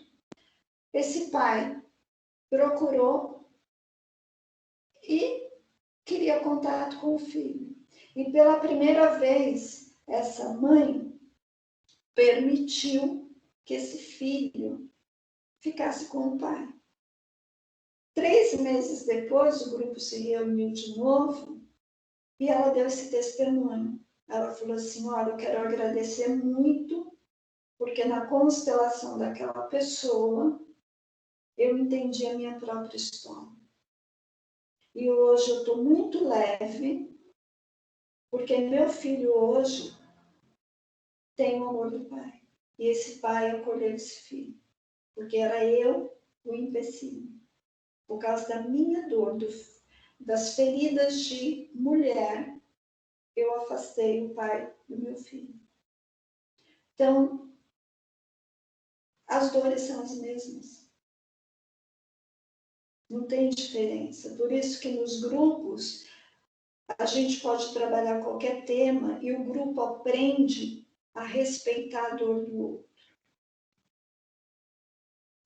esse pai procurou e queria contato com o filho. E pela primeira vez, essa mãe permitiu que esse filho ficasse com o pai. 3 meses depois, o grupo se reuniu de novo e ela deu esse testemunho. Ela falou assim, olha, eu quero agradecer muito, porque na constelação daquela pessoa, eu entendi a minha própria história. E hoje eu estou muito leve, Porque meu filho hoje tem o amor do pai. E esse pai acolheu esse filho. Porque era eu o empecilho. Por causa da minha dor, das feridas de mulher, eu afastei o pai do meu filho. Então, as dores são as mesmas. Não tem diferença. Por isso que nos grupos a gente pode trabalhar qualquer tema e o grupo aprende a respeitar a dor do outro.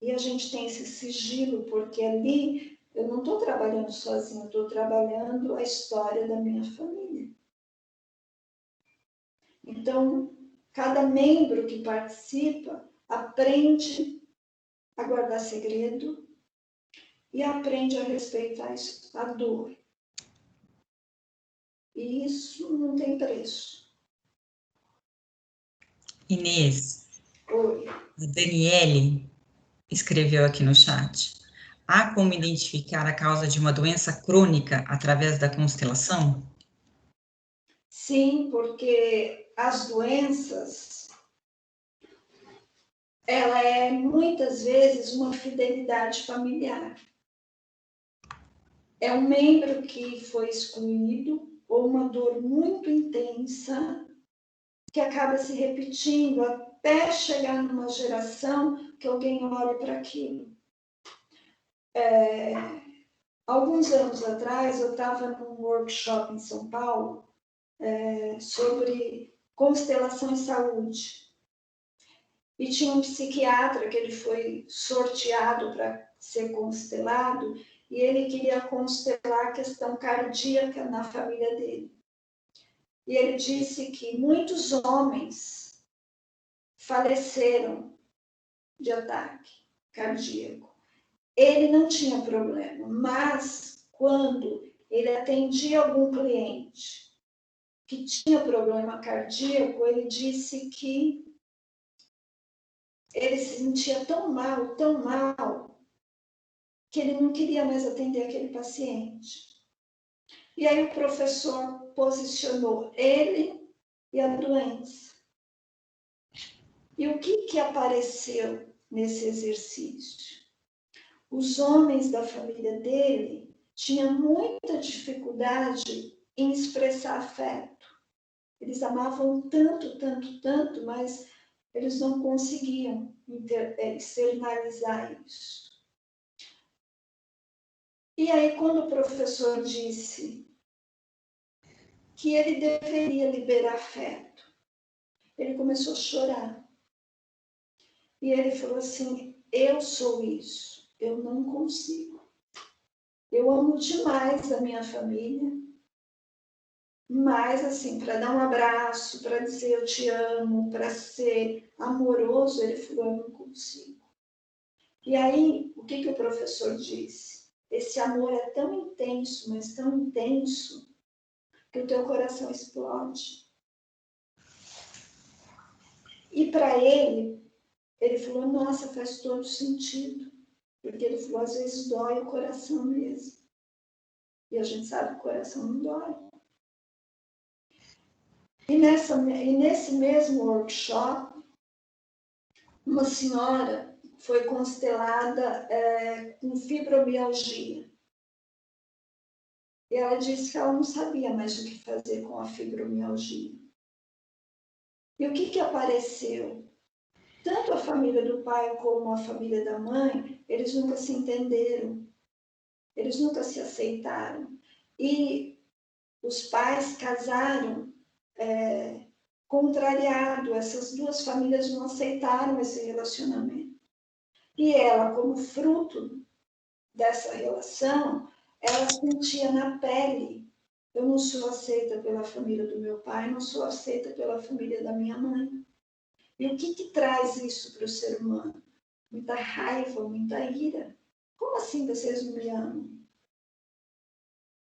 E a gente tem esse sigilo, porque ali eu não estou trabalhando sozinha, estou trabalhando a história da minha família. Então, cada membro que participa aprende a guardar segredo e aprende a respeitar a dor. E isso não tem preço. Inês, Oi. a Daniele escreveu aqui no chat. Há como identificar a causa de uma doença crônica através da constelação? Sim, porque as doenças, ela é muitas vezes uma fidelidade familiar. É um membro que foi excluído ou uma dor muito intensa que acaba se repetindo até chegar numa geração que alguém olhe para aquilo. Alguns anos atrás, eu estava num workshop em São Paulo sobre constelação e saúde. E tinha um psiquiatra que ele foi sorteado para ser constelado e ele queria constelar a questão cardíaca na família dele. E ele disse que muitos homens faleceram de ataque cardíaco. Ele não tinha problema, mas quando ele atendia algum cliente que tinha problema cardíaco, ele disse que ele se sentia tão mal, que ele não queria mais atender aquele paciente. E aí o professor posicionou ele e a doença. E o que apareceu nesse exercício? Os homens da família dele tinham muita dificuldade em expressar afeto. Eles amavam tanto, mas eles não conseguiam externalizar isso. E aí, quando o professor disse que ele deveria liberar afeto, ele começou a chorar. E ele falou assim: eu sou isso, eu não consigo. Eu amo demais a minha família, mas assim, para dar um abraço, para dizer eu te amo, para ser amoroso, ele falou: eu não consigo. E aí, o que o professor disse? Esse amor é tão intenso, mas tão intenso, que o teu coração explode. E para ele falou, nossa, faz todo sentido. Porque ele falou, às vezes dói o coração mesmo. E a gente sabe que o coração não dói. E nesse mesmo workshop, uma senhora foi constelada com fibromialgia. E ela disse que ela não sabia mais o que fazer com a fibromialgia. E o que apareceu? Tanto a família do pai como a família da mãe, eles nunca se entenderam. Eles nunca se aceitaram. E os pais casaram contrariado. Essas duas famílias não aceitaram esse relacionamento. E ela, como fruto dessa relação, ela sentia na pele: eu não sou aceita pela família do meu pai, não sou aceita pela família da minha mãe. E o que traz isso para o ser humano? Muita raiva, muita ira. Como assim vocês não me amam?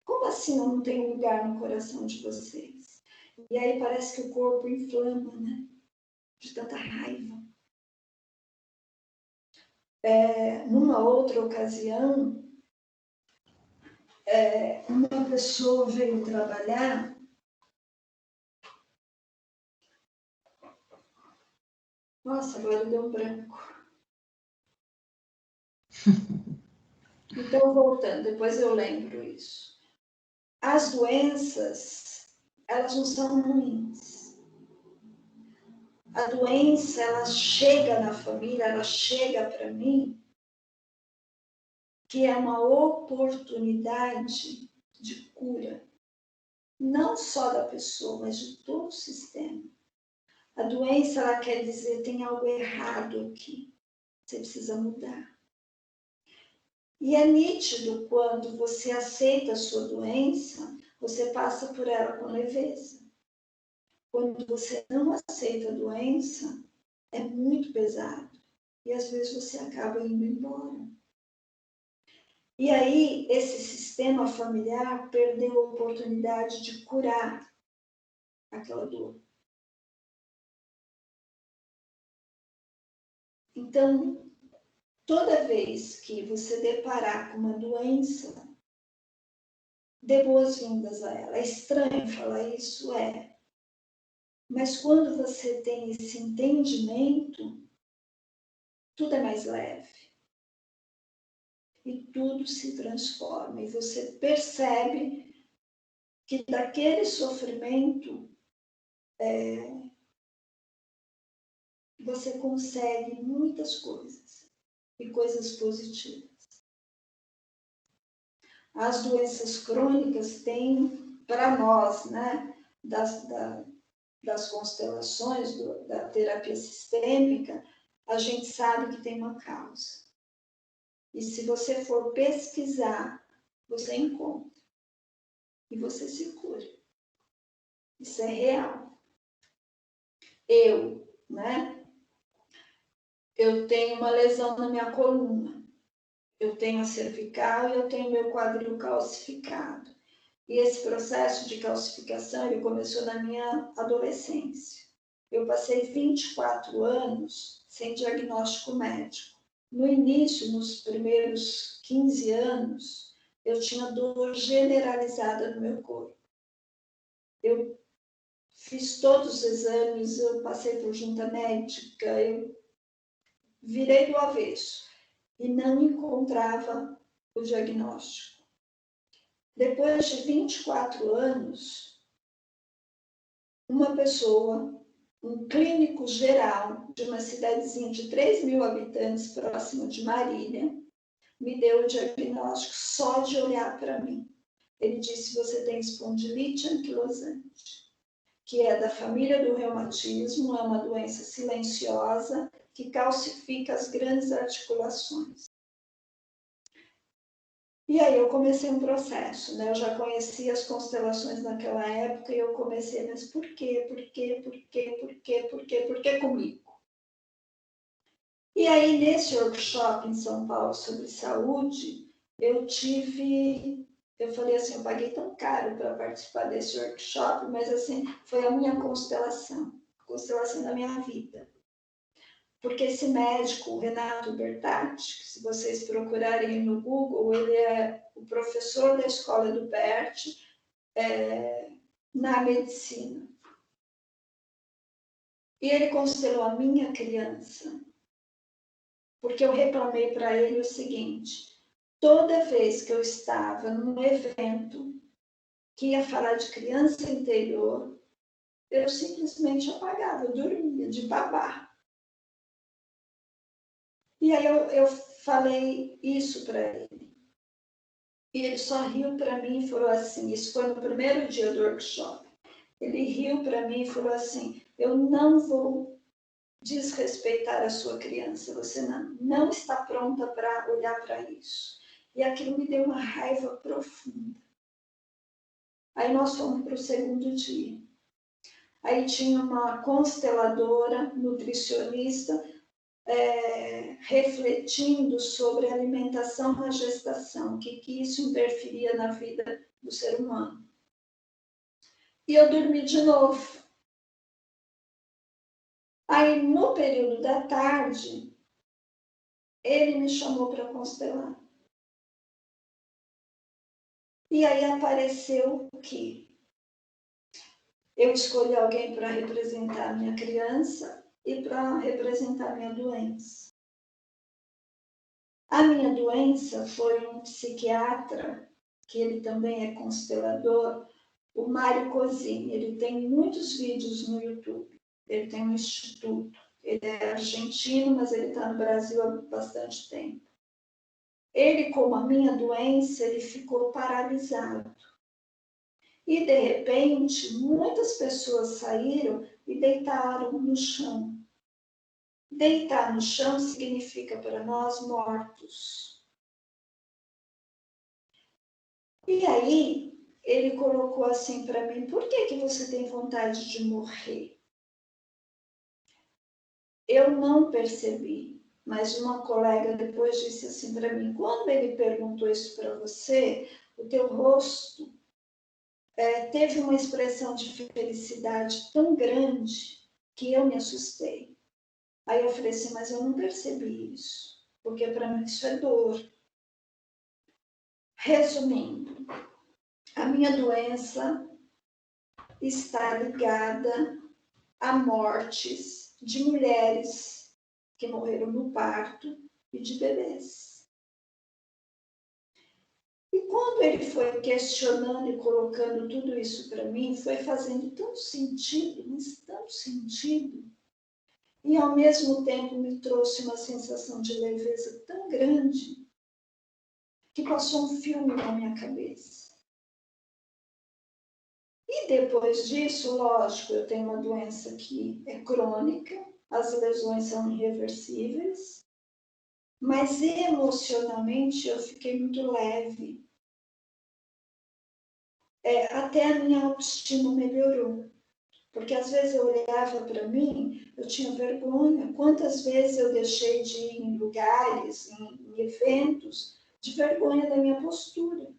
Como assim eu não tenho lugar no coração de vocês? E aí parece que o corpo inflama, né? De tanta raiva. Numa outra ocasião, uma pessoa veio trabalhar Nossa, agora deu um branco. Então, voltando, depois eu lembro isso. As doenças, elas não são ruins. A doença, ela chega na família, ela chega para mim, que é uma oportunidade de cura, não só da pessoa, mas de todo o sistema. A doença, ela quer dizer, tem algo errado aqui, você precisa mudar. E é nítido quando você aceita a sua doença, você passa por ela com leveza. Quando você não aceita a doença, é muito pesado. E às vezes você acaba indo embora. E aí, esse sistema familiar perdeu a oportunidade de curar aquela dor. Então, toda vez que você deparar com uma doença, dê boas-vindas a ela. É estranho falar isso? É. Mas quando você tem esse entendimento, tudo é mais leve. E tudo se transforma. E você percebe que daquele sofrimento você consegue muitas coisas. E coisas positivas. As doenças crônicas têm, para nós, né, das constelações, da terapia sistêmica, a gente sabe que tem uma causa. E se você for pesquisar, você encontra. E você se cura. Isso é real. Né? Eu tenho uma lesão na minha coluna. Eu tenho a cervical e eu tenho meu quadril calcificado. E esse processo de calcificação, ele começou na minha adolescência. Eu passei 24 anos sem diagnóstico médico. No início, nos primeiros 15 anos, eu tinha dor generalizada no meu corpo. Eu fiz todos os exames, eu passei por junta médica, eu virei do avesso e não encontrava o diagnóstico. Depois de 24 anos, uma pessoa, um clínico geral de uma cidadezinha de 3.000 habitantes próximo de Marília, me deu o diagnóstico só de olhar para mim. Ele disse: você tem espondilite anquilosante, que é da família do reumatismo, é uma doença silenciosa que calcifica as grandes articulações. E aí eu comecei um processo, né? Eu já conhecia as constelações naquela época e eu comecei, mas por quê? Por que comigo? E aí, nesse workshop em São Paulo sobre saúde, eu falei assim, eu paguei tão caro para participar desse workshop, mas assim, foi a minha constelação, a constelação da minha vida. Porque esse médico, o Renato Bertatti, que se vocês procurarem no Google, ele é o professor da escola do Bert na medicina. E ele constelou a minha criança, porque eu reclamei para ele o seguinte: toda vez que eu estava num evento que ia falar de criança interior, eu simplesmente apagava, eu dormia de babar. E aí eu falei isso para ele. E ele só riu para mim e falou assim, isso foi no primeiro dia do workshop. Ele riu para mim e falou assim, eu não vou desrespeitar a sua criança, você não está pronta para olhar para isso. E aquilo me deu uma raiva profunda. Aí nós fomos para o segundo dia. Aí tinha uma consteladora, nutricionista, refletindo sobre a alimentação na gestação, que isso interferia na vida do ser humano. E eu dormi de novo. Aí, no período da tarde, ele me chamou para constelar. E aí apareceu que eu escolhi alguém para representar a minha criança e para representar a minha doença. A minha doença foi um psiquiatra, que ele também é constelador, o Mário Cosini. Ele tem muitos vídeos no YouTube. Ele tem um instituto. Ele é argentino, mas ele está no Brasil há bastante tempo. Ele, como a minha doença, ele ficou paralisado. E, de repente, muitas pessoas saíram e deitaram no chão. Deitar no chão significa para nós mortos. E aí, ele colocou assim para mim: por que você tem vontade de morrer? Eu não percebi, mas uma colega depois disse assim para mim: quando ele perguntou isso para você, o teu rosto teve uma expressão de felicidade tão grande que eu me assustei. Aí eu falei assim: mas eu não percebi isso, porque para mim isso é dor. Resumindo, a minha doença está ligada a mortes de mulheres que morreram no parto e de bebês. E quando ele foi questionando e colocando tudo isso para mim, foi fazendo tanto sentido, mas tanto sentido, e ao mesmo tempo me trouxe uma sensação de leveza tão grande que passou um filme na minha cabeça. E depois disso, lógico, eu tenho uma doença que é crônica, as lesões são irreversíveis, mas emocionalmente eu fiquei muito leve. Até a minha autoestima melhorou. Porque às vezes eu olhava para mim, eu tinha vergonha. Quantas vezes eu deixei de ir em lugares, em eventos, de vergonha da minha postura,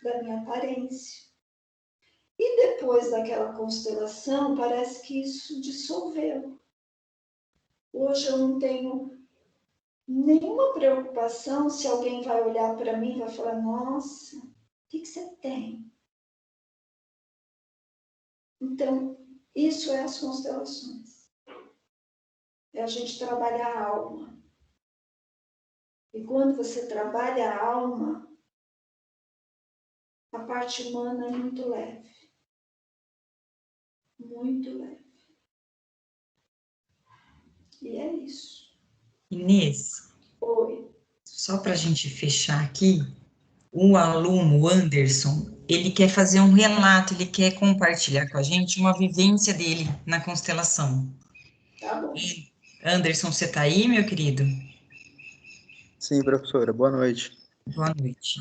da minha aparência. E depois daquela constelação, parece que isso dissolveu. Hoje eu não tenho nenhuma preocupação se alguém vai olhar para mim e vai falar: nossa, o que você tem? Então, isso é as constelações. É a gente trabalhar a alma. E quando você trabalha a alma, a parte humana é muito leve. Muito leve. E é isso. Inês, Oi. só para a gente fechar aqui, o aluno Anderson, ele quer fazer um relato, ele quer compartilhar com a gente uma vivência dele na constelação. Tá bom. Anderson, você está aí, meu querido? Sim, professora. Boa noite. Boa noite.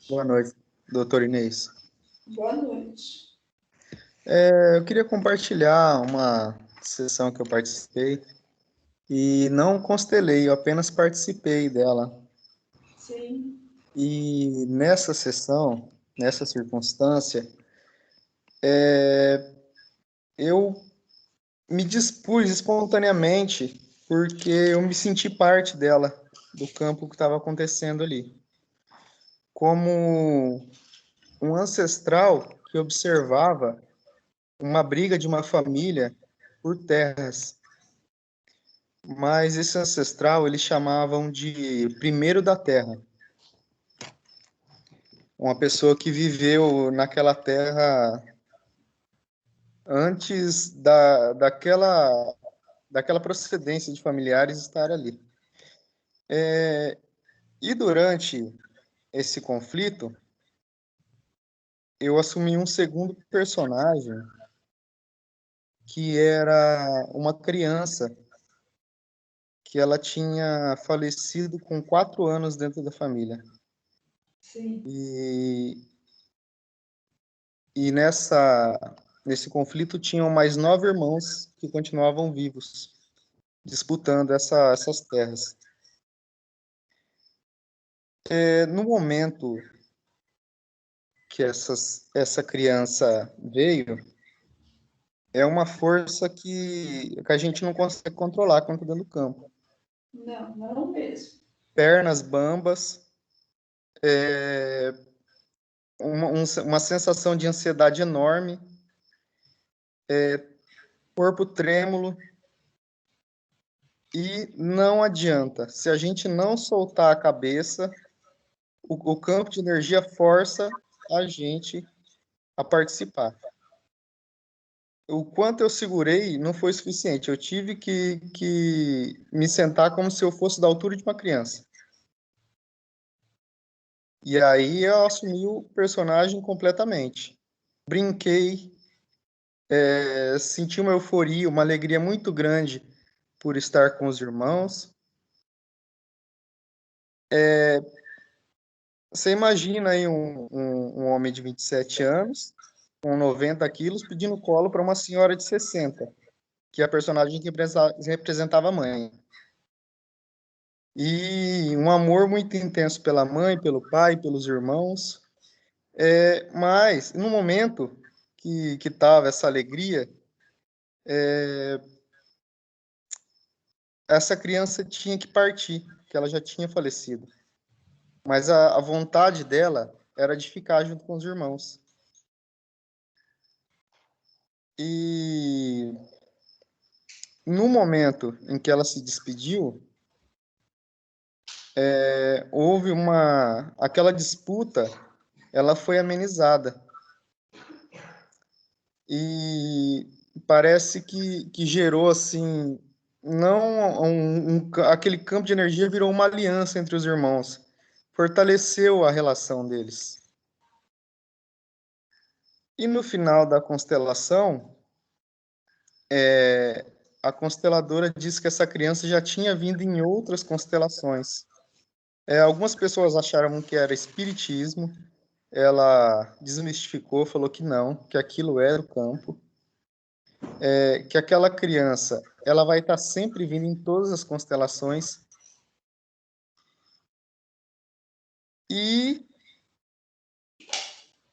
Boa noite, doutor Inês. Boa noite. Eu queria compartilhar uma sessão que eu participei e não constelei, eu apenas participei dela. Sim. E nessa sessão, nessa circunstância, eu me dispus espontaneamente porque eu me senti parte dela, do campo que estava acontecendo ali. Como um ancestral que observava uma briga de uma família por terras. Mas esse ancestral eles chamavam de primeiro da terra. Uma pessoa que viveu naquela terra antes daquela procedência de familiares estar ali. E durante esse conflito, eu assumi um segundo personagem que era uma criança que ela tinha falecido com 4 anos dentro da família. Sim. E nesse conflito tinham mais 9 irmãos que continuavam vivos, disputando essas terras. No momento que essa criança veio, é uma força que a gente não consegue controlar quando está dentro do campo. Não, não mesmo. Pernas bambas, uma sensação de ansiedade enorme, corpo trêmulo, E não adianta. Se a gente não soltar a cabeça, o campo de energia força a gente a participar. O quanto eu segurei não foi suficiente. Eu tive que me sentar como se eu fosse da altura de uma criança. E aí eu assumi o personagem completamente. Brinquei, senti uma euforia, uma alegria muito grande por estar com os irmãos. Você imagina aí um homem de 27 anos, com 90 quilos, pedindo colo para uma senhora de 60, que é a personagem que representava a mãe. E um amor muito intenso pela mãe, pelo pai, pelos irmãos. Mas, no momento que estava essa alegria, essa criança tinha que partir, que ela já tinha falecido. Mas a vontade dela era de ficar junto com os irmãos. E no momento em que ela se despediu, houve aquela disputa, ela foi amenizada. E parece que gerou, assim, não aquele campo de energia virou uma aliança entre os irmãos, fortaleceu a relação deles. E no final da constelação, a consteladora disse que essa criança já tinha vindo em outras constelações. Algumas pessoas acharam que era espiritismo, ela desmistificou, falou que não, que aquilo era o campo, que aquela criança ela vai estar sempre vindo em todas as constelações. E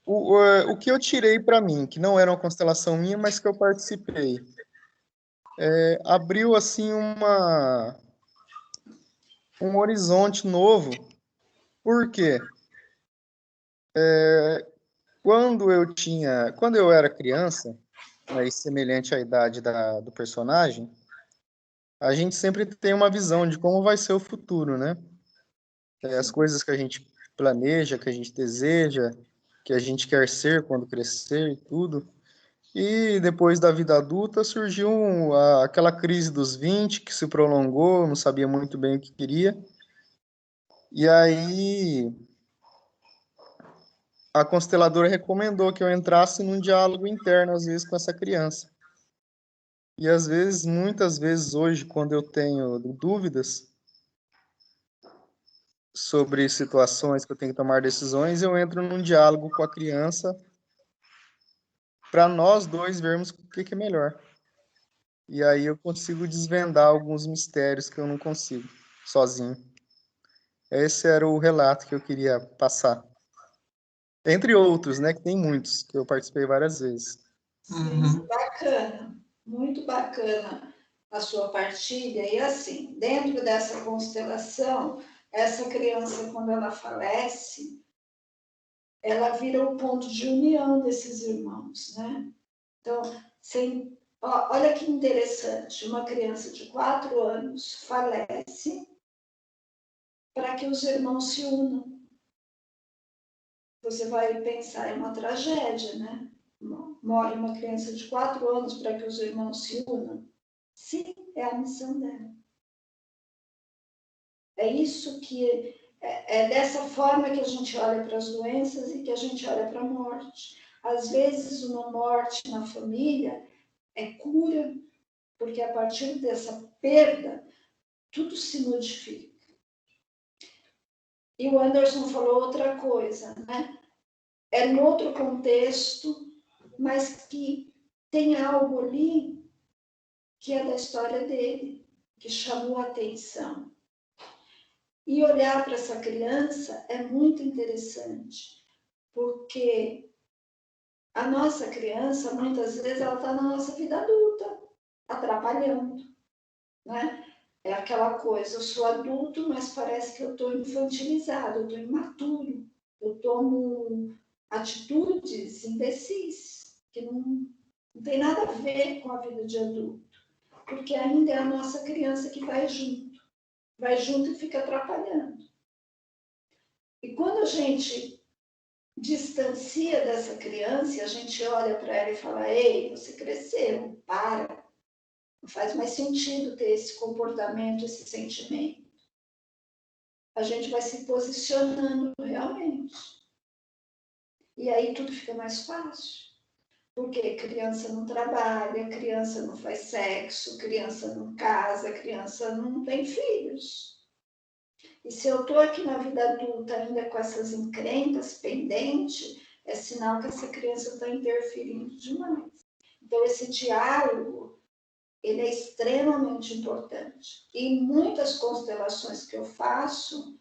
o que eu tirei para mim, que não era uma constelação minha, mas que eu participei, abriu assim um horizonte novo. Por quê? Quando eu era criança, aí semelhante à idade do personagem, a gente sempre tem uma visão de como vai ser o futuro, né? As coisas que a gente planeja, que a gente deseja, que a gente quer ser quando crescer e tudo. E depois da vida adulta surgiu aquela crise dos 20 que se prolongou, não sabia muito bem o que queria. E aí a consteladora recomendou que eu entrasse num diálogo interno, às vezes, com essa criança. E às vezes, muitas vezes hoje, quando eu tenho dúvidas sobre situações que eu tenho que tomar decisões, eu entro num diálogo com a criança para nós dois vermos o que é melhor. E aí eu consigo desvendar alguns mistérios que eu não consigo sozinho. Esse era o relato que eu queria passar. Entre outros, né, que tem muitos, que eu participei várias vezes. Sim, bacana, muito bacana a sua partilha. E assim, dentro dessa constelação, essa criança, quando ela falece, ela vira o ponto de união desses irmãos, né? Então, olha que interessante, uma criança de 4 anos falece para que os irmãos se unam. Você vai pensar, é uma tragédia, né? Morre uma criança de 4 anos para que os irmãos se unam. Sim, é a missão dela. É isso que é dessa forma que a gente olha para as doenças e que a gente olha para a morte. Às vezes, uma morte na família é cura, porque a partir dessa perda, tudo se modifica. E o Anderson falou outra coisa, né? É em outro contexto, mas que tem algo ali que é da história dele, que chamou a atenção. E olhar para essa criança é muito interessante, porque a nossa criança, muitas vezes, ela está na nossa vida adulta, atrapalhando, né? É aquela coisa, eu sou adulto, mas parece que eu estou infantilizado, eu estou imaturo, eu tomo atitudes imbecis, que não tem nada a ver com a vida de adulto. porque ainda é a nossa criança que vai junto e fica atrapalhando. E quando a gente distancia dessa criança, a gente olha para ela e fala: ei, você cresceu, para, não faz mais sentido ter esse comportamento, esse sentimento. A gente vai se posicionando realmente. E aí tudo fica mais fácil. Porque criança não trabalha, criança não faz sexo, criança não casa, criança não tem filhos. E se eu estou aqui na vida adulta ainda com essas encrencas pendentes, é sinal que essa criança está interferindo demais. Então, esse diálogo, ele é extremamente importante. E em muitas constelações que eu faço,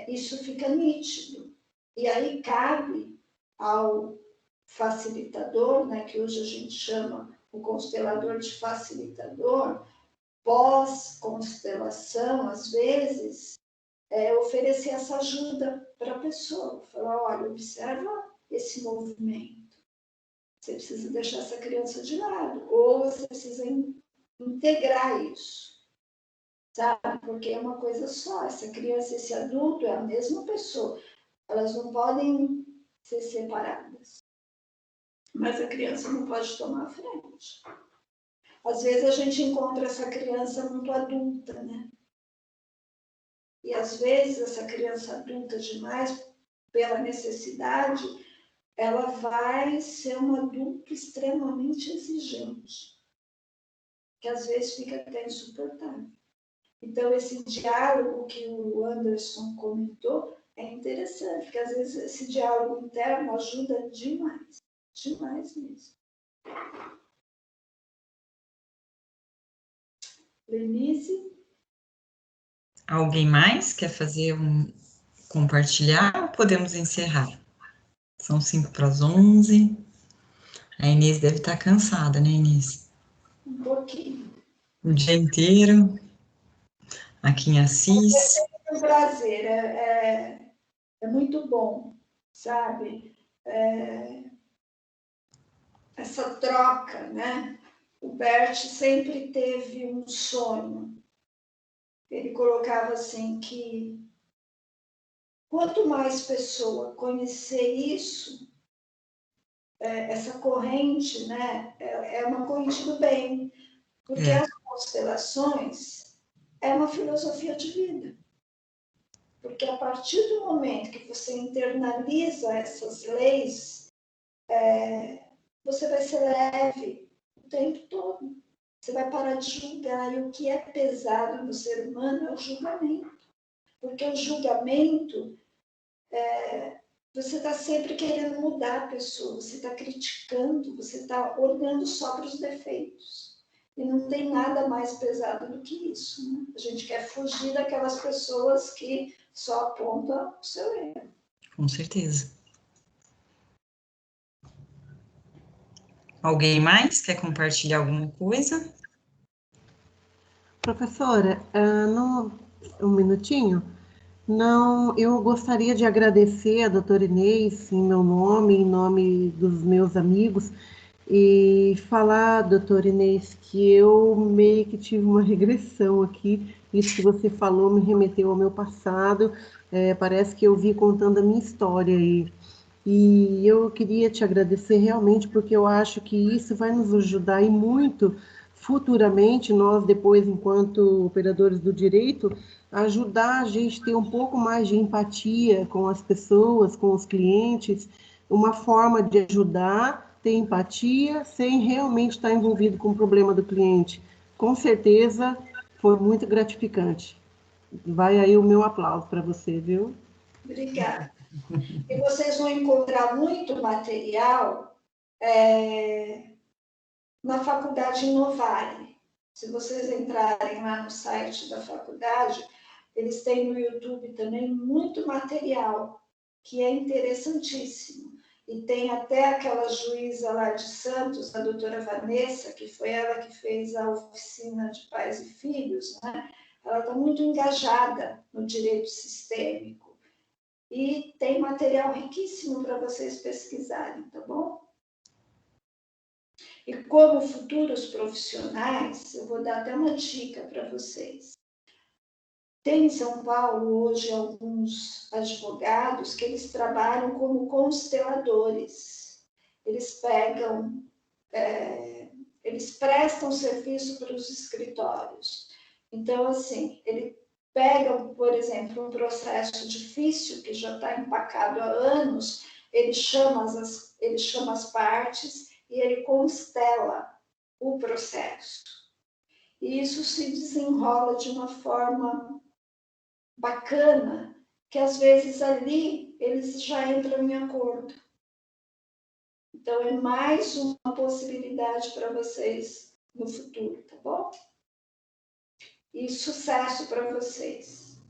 isso fica nítido. E aí cabe ao facilitador, né, que hoje a gente chama o constelador de facilitador, pós-constelação, às vezes, oferecer essa ajuda para a pessoa. Falar: olha, observa esse movimento. Você precisa deixar essa criança de lado. Ou você precisa integrar isso. Sabe? Porque é uma coisa só. Essa criança e esse adulto é a mesma pessoa. Elas não podem ser separadas. Mas a criança não pode tomar a frente. Às vezes a gente encontra essa criança muito adulta, né? E às vezes essa criança adulta demais, pela necessidade, ela vai ser um adulto extremamente exigente, que às vezes fica até insuportável. Então, esse diálogo que o Anderson comentou é interessante, porque às vezes esse diálogo interno ajuda demais, demais mesmo. Lenise? Alguém mais quer fazer compartilhar ou podemos encerrar? São 5:11. A Inês deve estar cansada, né, Inês? Um pouquinho. O dia inteiro, aqui em Assis. É um prazer, é muito bom, sabe? Essa troca, né? O Bert sempre teve um sonho. Ele colocava assim que quanto mais pessoa conhecer isso, essa corrente, né? É uma corrente do bem, porque as constelações é uma filosofia de vida. Porque a partir do momento que você internaliza essas leis, você vai ser leve o tempo todo. Você vai parar de julgar. E o que é pesado no ser humano é o julgamento. Porque o julgamento, você está sempre querendo mudar a pessoa, você está criticando, você está olhando só para os defeitos. E não tem nada mais pesado do que isso, né? A gente quer fugir daquelas pessoas que só apontam o seu erro. Com certeza. Alguém mais quer compartilhar alguma coisa? Professora, um minutinho. Não, eu gostaria de agradecer a doutora Inês em meu nome, em nome dos meus amigos, e falar, doutora Inês, que eu meio que tive uma regressão aqui. Isso que você falou me remeteu ao meu passado. Parece que eu vi contando a minha história aí. E eu queria te agradecer realmente, porque eu acho que isso vai nos ajudar e muito futuramente, nós depois, enquanto operadores do direito, ajudar a gente a ter um pouco mais de empatia com as pessoas, com os clientes, uma forma de ajudar, ter empatia, sem realmente estar envolvido com o problema do cliente. Com certeza, foi muito gratificante. Vai aí o meu aplauso para você, viu? Obrigada. E vocês vão encontrar muito material na faculdade Inovare. Se vocês entrarem lá no site da faculdade, eles têm no YouTube também muito material, que é interessantíssimo. E tem até aquela juíza lá de Santos, a doutora Vanessa, que foi ela que fez a oficina de pais e filhos, né? Ela está muito engajada no direito sistêmico. E tem material riquíssimo para vocês pesquisarem, tá bom? E como futuros profissionais, eu vou dar até uma dica para vocês. Tem em São Paulo hoje alguns advogados que eles trabalham como consteladores. Eles pegam, eles prestam serviço para os escritórios. Então, assim, ele pega, por exemplo, um processo difícil que já está empacado há anos, ele chama as partes e ele constela o processo. E isso se desenrola de uma forma bacana, que às vezes ali eles já entram em acordo. Então, é mais uma possibilidade para vocês no futuro, tá bom? E sucesso para vocês.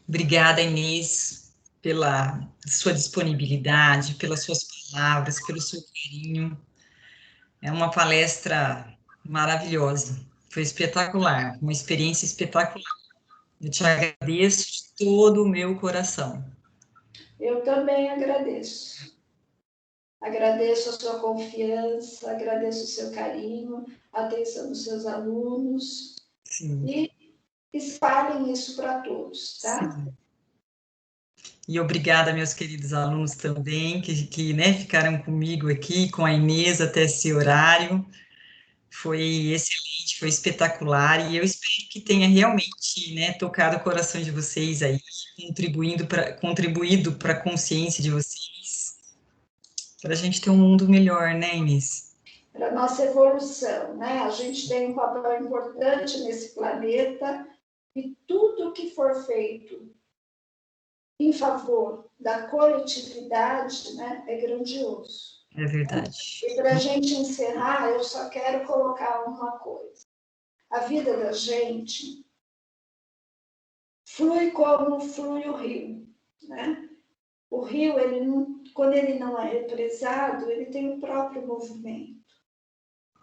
Obrigada, Inês, pela sua disponibilidade, pelas suas palavras, pelo seu carinho. É uma palestra maravilhosa. Foi espetacular, uma experiência espetacular. Eu te agradeço de todo o meu coração. Eu também agradeço. Agradeço a sua confiança, agradeço o seu carinho, a atenção dos seus alunos. Sim. E espalhem isso para todos, tá? Sim. E obrigada, meus queridos alunos também, que né, ficaram comigo aqui, com a Inês até esse horário. Foi excelente, foi espetacular, e eu espero que tenha realmente, né, tocado o coração de vocês aí, contribuído para a consciência de vocês, para a gente ter um mundo melhor, né, Inês? Para a nossa evolução, né? A gente tem um papel importante nesse planeta e tudo que for feito em favor da coletividade, né, é grandioso. É verdade. E para a gente encerrar, eu só quero colocar uma coisa. A vida da gente flui como flui o rio, né? O rio, quando ele não é represado, ele tem o próprio movimento.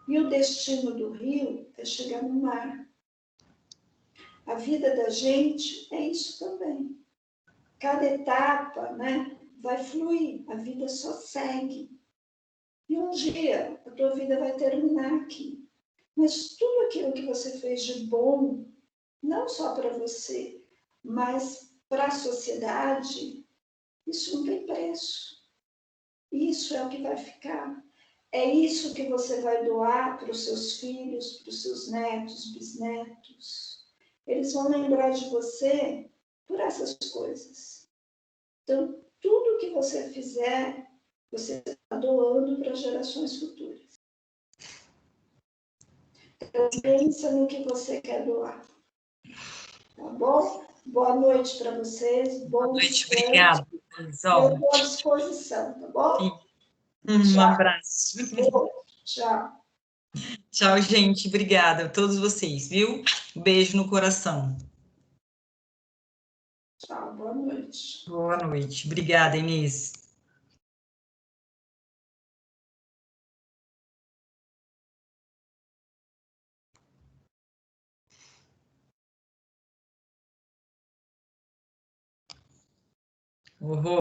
E o destino do rio é chegar no mar. A vida da gente é isso também. Cada etapa, né, vai fluir, a vida só segue. E um dia a tua vida vai terminar aqui. Mas tudo aquilo que você fez de bom, não só para você, mas para a sociedade, isso não tem preço. Isso é o que vai ficar. É isso que você vai doar para os seus filhos, para os seus netos, bisnetos. Eles vão lembrar de você por essas coisas. Então, tudo que você fizer, você está doando para gerações futuras. Então, pensa no que você quer doar. Tá bom? Boa noite para vocês. Boa noite, obrigada. Eu estou à disposição, tá bom? Sim. Um abraço. Tchau. Tchau, gente. Obrigada a todos vocês, viu? Um beijo no coração. Tchau, boa noite. Boa noite. Obrigada, Inês. Uhum.